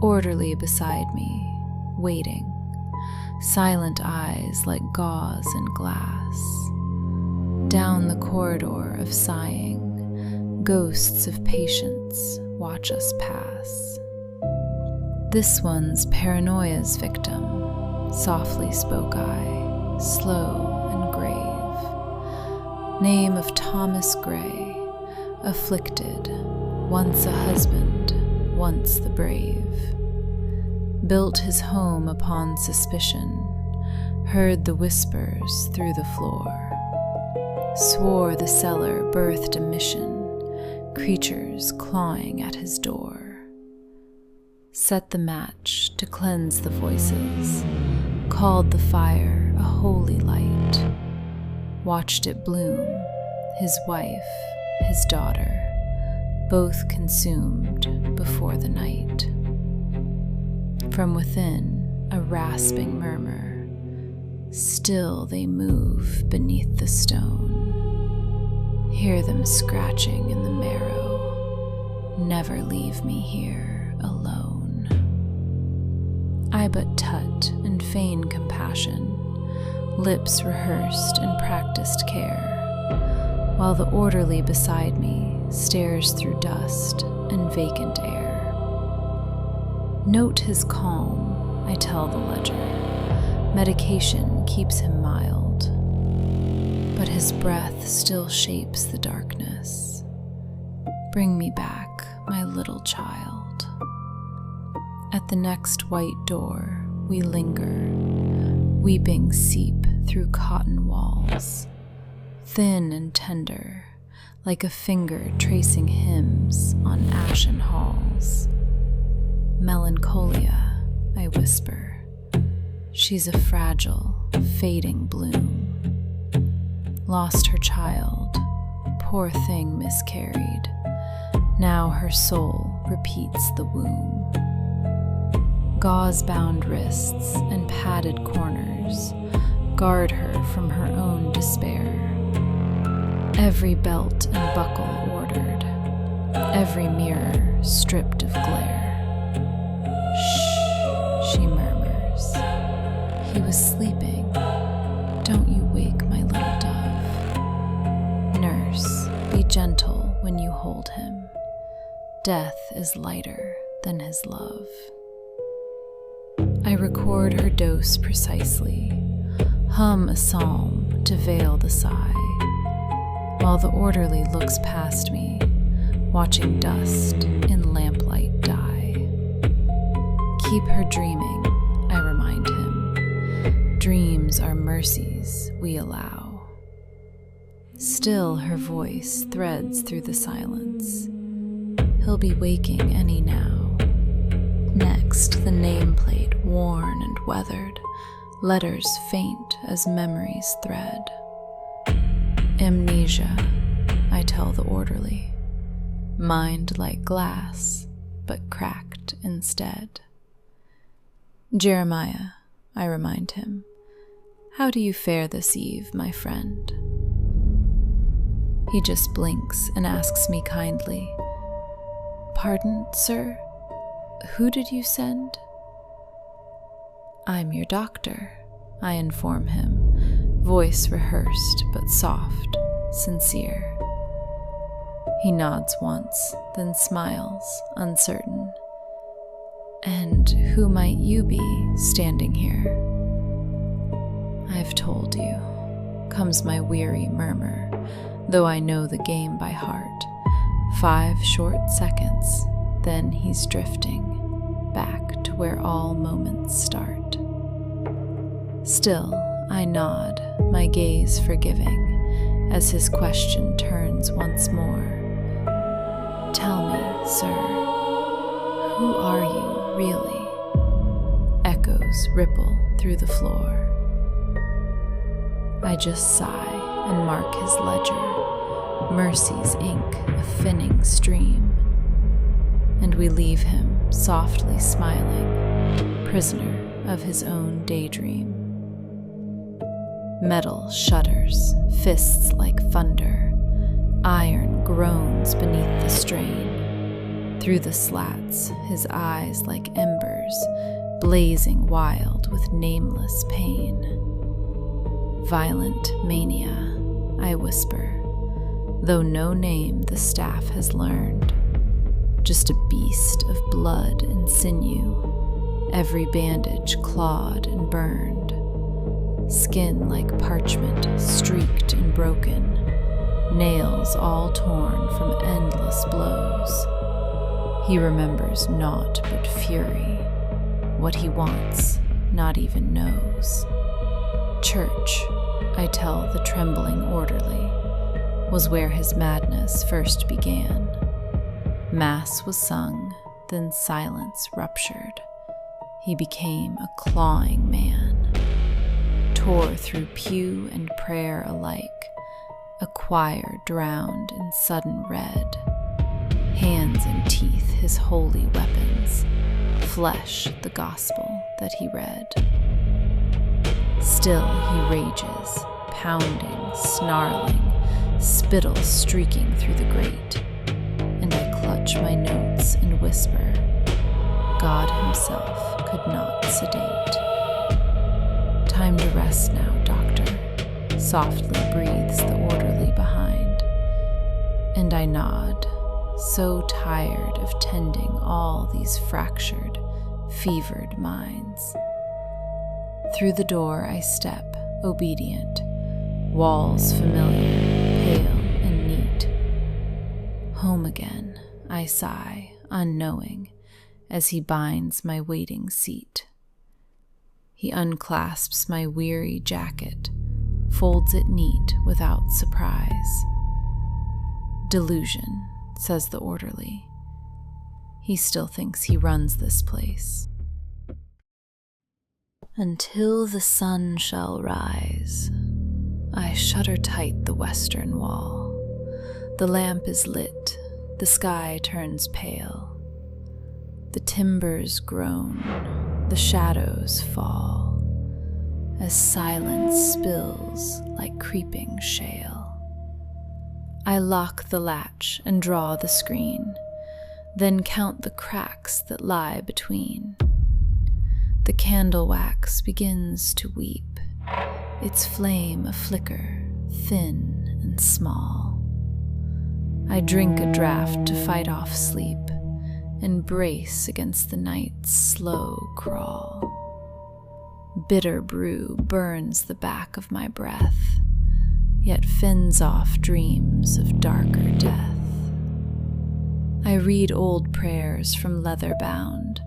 Orderly beside me, waiting, silent eyes like gauze and glass. Down the corridor of sighing, ghosts of patience watch us pass. This one's paranoia's victim, softly spoke I, slow and grave. Name of Thomas Gray, afflicted, once a husband, once the brave. Built his home upon suspicion, heard the whispers through the floor. Swore the cellar birthed a mission, creatures clawing at his door. Set the match to cleanse the voices, called the fire a holy light. Watched it bloom, his wife, his daughter, both consumed before the night. From within, a rasping murmur. Still they move beneath the stone. Hear them scratching in the marrow. Never leave me here alone. I but tut and feign compassion, lips rehearsed in practiced care, while the orderly beside me stares through dust and vacant air. Note his calm, I tell the ledger. Medication keeps him mild, but his breath still shapes the darkness. Bring me back, my little child. At the next white door, we linger, weeping seep through cotton walls, thin and tender, like a finger tracing hymns on ashen halls. Melancholia, I whisper. She's a fragile, fading bloom. Lost her child, poor thing miscarried. Now her soul repeats the womb. Gauze-bound wrists and padded corners guard her from her own despair. Every belt and buckle ordered, every mirror stripped of glare. Shh, she murmurs. He was sleeping. Don't you wake my little dove. Nurse, be gentle when you hold him. Death is lighter than his love. I record her dose precisely, hum a psalm to veil the sigh, while the orderly looks past me, watching dust in lamplight die. Keep her dreaming, I remind him. Dreams are mercies we allow. Still her voice threads through the silence. He'll be waking any now. Next, the nameplate worn and weathered, letters faint as memories thread. Amnesia, I tell the orderly. Mind like glass, but cracked instead. Jeremiah, I remind him, how do you fare this eve, my friend? He just blinks and asks me kindly, pardon, sir, who did you send? I'm your doctor, I inform him, voice rehearsed but soft, sincere. He nods once, then smiles, uncertain. And who might you be standing here? I've told you, comes my weary murmur, though I know the game by heart. 5 short seconds, then he's drifting back to where all moments start. Still, I nod, my gaze forgiving, as his question turns once more. Tell me, sir, who are you really? Echoes ripple through the floor. I just sigh and mark his ledger, mercy's ink a finning stream, and we leave him softly smiling, prisoner of his own daydream. Metal shudders, fists like thunder, iron groans beneath the strain. Through the slats, his eyes like embers, blazing wild with nameless pain. Violent mania, I whisper, though no name the staff has learned. Just a beast of blood and sinew, every bandage clawed and burned. Skin like parchment, streaked and broken, nails all torn from endless blows. He remembers naught but fury, what he wants, not even knows. Church, I tell the trembling orderly, was where his madness first began. Mass was sung, then silence ruptured. He became a clawing man, tore through pew and prayer alike, a choir drowned in sudden red. Hands and teeth his holy weapons, flesh the gospel that he read. Still he rages, pounding, snarling, spittle streaking through the grate, and I clutch my notes and whisper, God himself could not sedate. Time to rest now, doctor, softly breathes the orderly behind, and I nod, so tired of tending all these fractured, fevered minds. Through the door I step, obedient, walls familiar, pale and neat. Home again, I sigh, unknowing, as he binds my waiting seat. He unclasps my weary jacket, folds it neat without surprise. Delusion, says the orderly. He still thinks he runs this place. Until the sun shall rise, I shutter tight the western wall. The lamp is lit, the sky turns pale. The timbers groan, the shadows fall, as silence spills like creeping shale. I lock the latch and draw the screen, then count the cracks that lie between. The candle wax begins to weep, its flame a flicker, thin and small. I drink a draught to fight off sleep and brace against the night's slow crawl. Bitter brew burns the back of my breath, yet fends off dreams of darker death. I read old prayers from leather bound,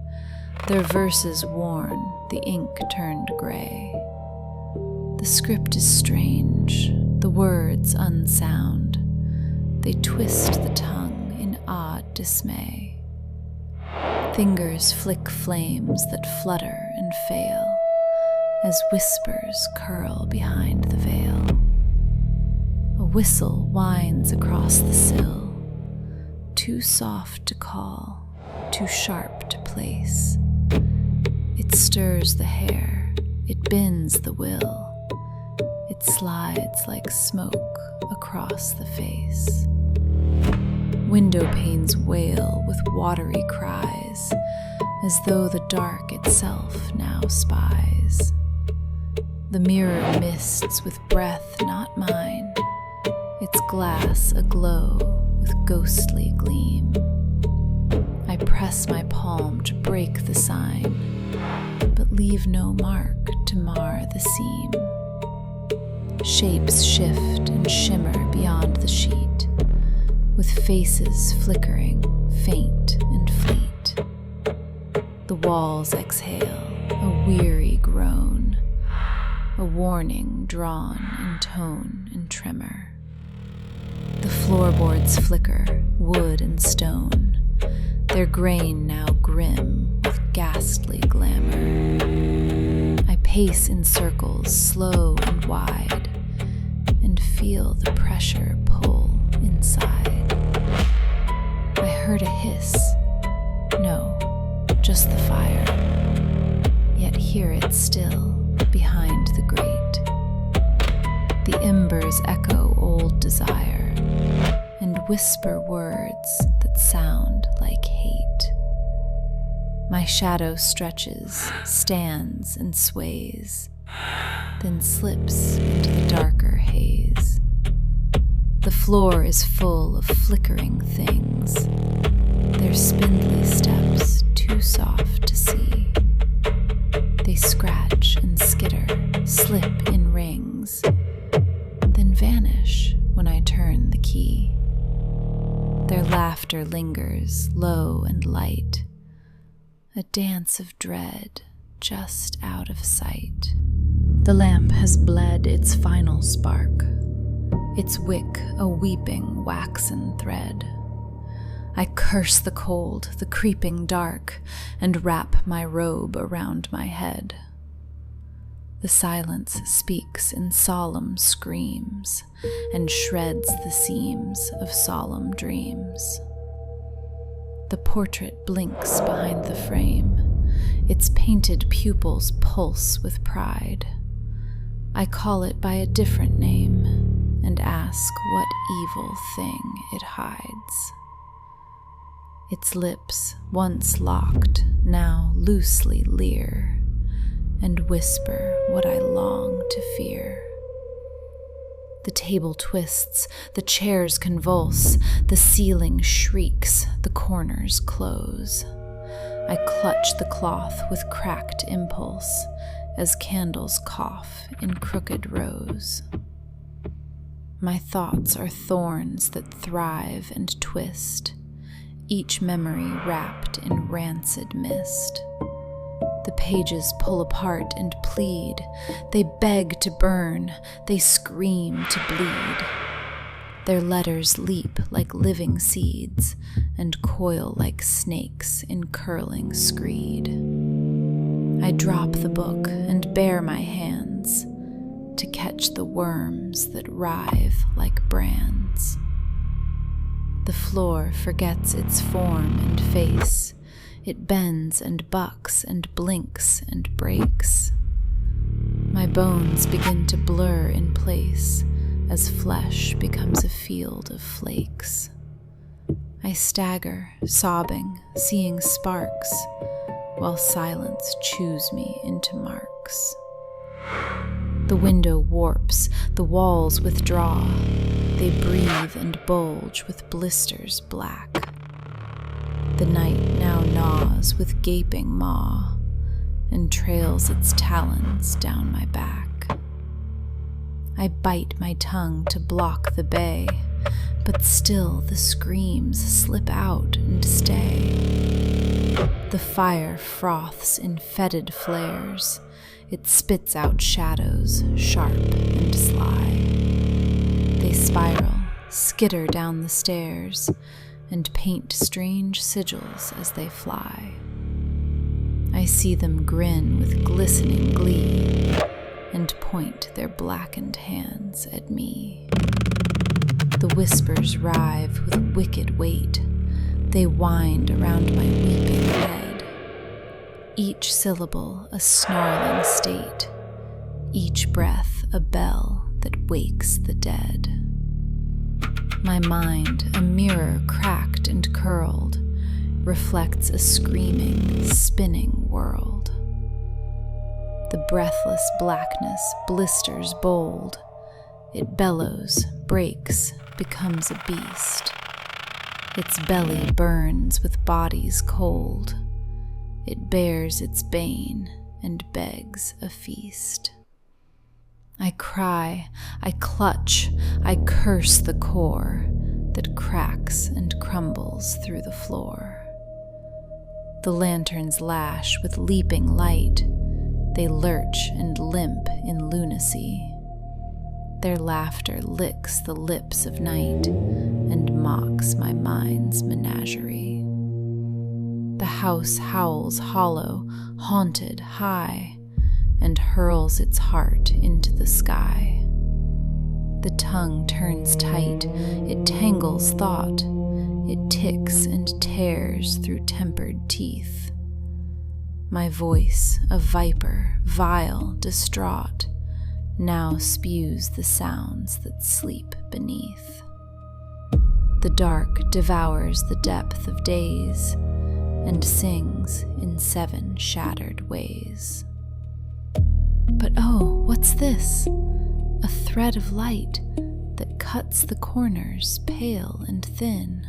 their verses worn, the ink turned gray. The script is strange, the words unsound. They twist the tongue in odd dismay. Fingers flick flames that flutter and fail as whispers curl behind the veil. A whistle winds across the sill, too soft to call, too sharp to place. It stirs the hair, it bends the will. It slides like smoke across the face. Window panes wail with watery cries, as though the dark itself now spies. The mirror mists with breath not mine, its glass aglow with ghostly gleam. I press my palm to break the sign, but leave no mark to mar the seam. Shapes shift and shimmer beyond the sheet, with faces flickering, faint and fleet. The walls exhale a weary groan, a warning drawn in tone and tremor. The floorboards flicker, wood and stone, their grain now grim with ghastly glamour. I pace in circles, slow and wide, and feel the pressure pull inside. I heard a hiss. No, just the fire. Yet hear it still behind the grate. The embers echo old desire and whisper words that sound like hate. My shadow stretches, stands and sways, then slips into the darker haze. The floor is full of flickering things, their spindly steps too soft to see. They scratch and skitter, slip in rings, then vanish when I turn the key. Their laughter lingers, low and light, a dance of dread just out of sight. The lamp has bled its final spark, its wick a weeping waxen thread. I curse the cold, the creeping dark, and wrap my robe around my head. The silence speaks in solemn screams and shreds the seams of solemn dreams. The portrait blinks behind the frame, its painted pupils pulse with pride. I call it by a different name and ask what evil thing it hides. Its lips, once locked, now loosely leer, and whisper what I long to fear. The table twists, the chairs convulse, the ceiling shrieks, the corners close. I clutch the cloth with cracked impulse as candles cough in crooked rows. My thoughts are thorns that thrive and twist, each memory wrapped in rancid mist. The pages pull apart and plead. They beg to burn. They scream to bleed. Their letters leap like living seeds and coil like snakes in curling screed. I drop the book and bare my hands to catch the worms that writhe like brands. The floor forgets its form and face. It bends and bucks and blinks and breaks. My bones begin to blur in place as flesh becomes a field of flakes. I stagger, sobbing, seeing sparks, while silence chews me into marks. The window warps, the walls withdraw. They breathe and bulge with blisters black. The night now gnaws with gaping maw and trails its talons down my back. I bite my tongue to block the bay, but still the screams slip out and stay. The fire froths in fetid flares, it spits out shadows, sharp and sly. They spiral, skitter down the stairs, and paint strange sigils as they fly. I see them grin with glistening glee and point their blackened hands at me. The whispers rive with wicked weight. They wind around my weeping head. Each syllable a snarling state, each breath a bell that wakes the dead. My mind, a mirror cracked and curled, reflects a screaming, spinning world. The breathless blackness blisters bold. It bellows, breaks, becomes a beast. Its belly burns with bodies cold. It bears its bane and begs a feast. I cry, I clutch, I curse the core that cracks and crumbles through the floor. The lanterns lash with leaping light. They lurch and limp in lunacy. Their laughter licks the lips of night and mocks my mind's menagerie. The house howls hollow, haunted, high, and hurls its heart into the sky. The tongue turns tight, it tangles thought, it ticks and tears through tempered teeth. My voice, a viper, vile, distraught, now spews the sounds that sleep beneath. The dark devours the depth of days and sings in 7 shattered ways. But oh, what's this? A thread of light that cuts the corners pale and thin.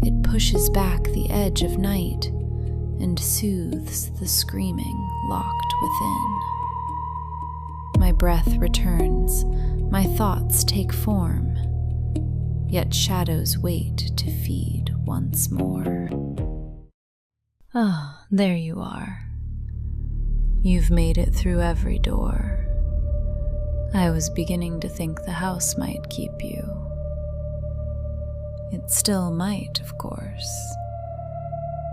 It pushes back the edge of night and soothes the screaming locked within. My breath returns, my thoughts take form, yet shadows wait to feed once more. Ah, there you are. You've made it through every door. I was beginning to think the house might keep you. It still might, of course.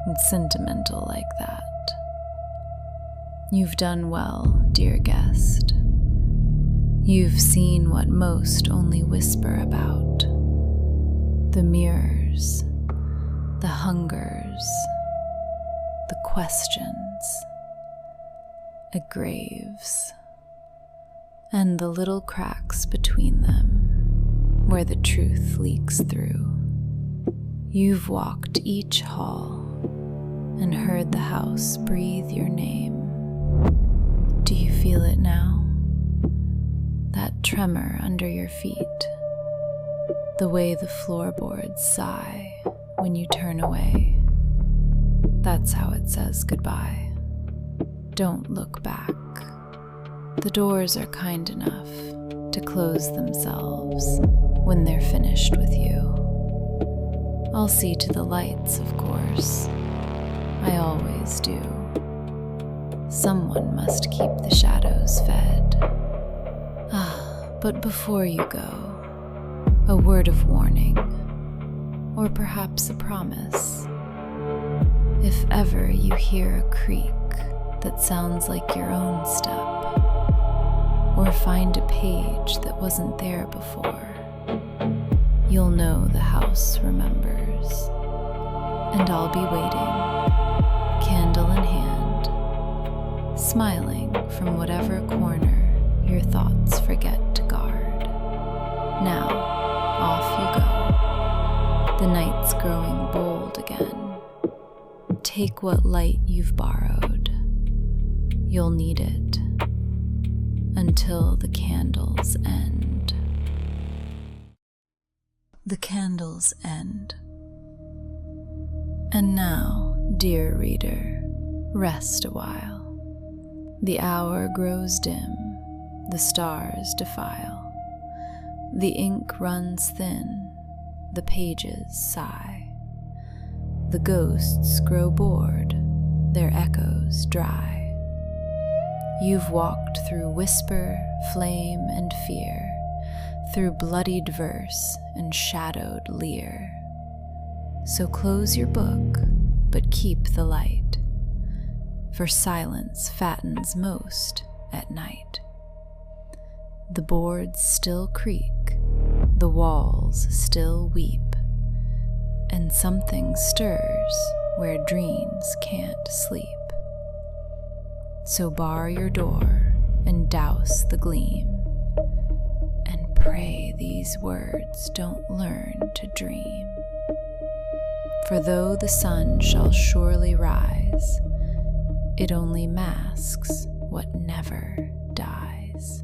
It's sentimental like that. You've done well, dear guest. You've seen what most only whisper about. The mirrors, the hungers, the questions, the graves, and the little cracks between them where the truth leaks through. You've walked each hall and heard the house breathe your name. Do you feel it now? That tremor under your feet, the way the floorboards sigh when you turn away. That's how it says goodbye. Don't look back. The doors are kind enough to close themselves when they're finished with you. I'll see to the lights, of course. I always do. Someone must keep the shadows fed. But before you go, a word of warning, or perhaps a promise. If ever you hear a creak that sounds like your own step, or find a page that wasn't there before, you'll know the house remembers. And I'll be waiting, candle in hand, smiling from whatever corner your thoughts forget to guard. Now, off you go. The night's growing bold again. Take what light you've borrowed. You'll need it until the candles end. The candles end. And now, dear reader, rest a while. The hour grows dim, the stars defile. The ink runs thin, the pages sigh. The ghosts grow bored, their echoes dry. You've walked through whisper, flame, and fear, through bloodied verse and shadowed leer. So close your book, but keep the light, for silence fattens most at night. The boards still creak, the walls still weep, and something stirs where dreams can't sleep. So bar your door and douse the gleam, and pray these words don't learn to dream. For though the sun shall surely rise, it only masks what never dies.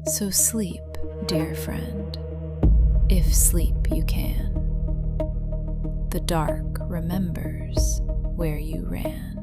So sleep, dear friend, if sleep you can. The dark remembers where you ran.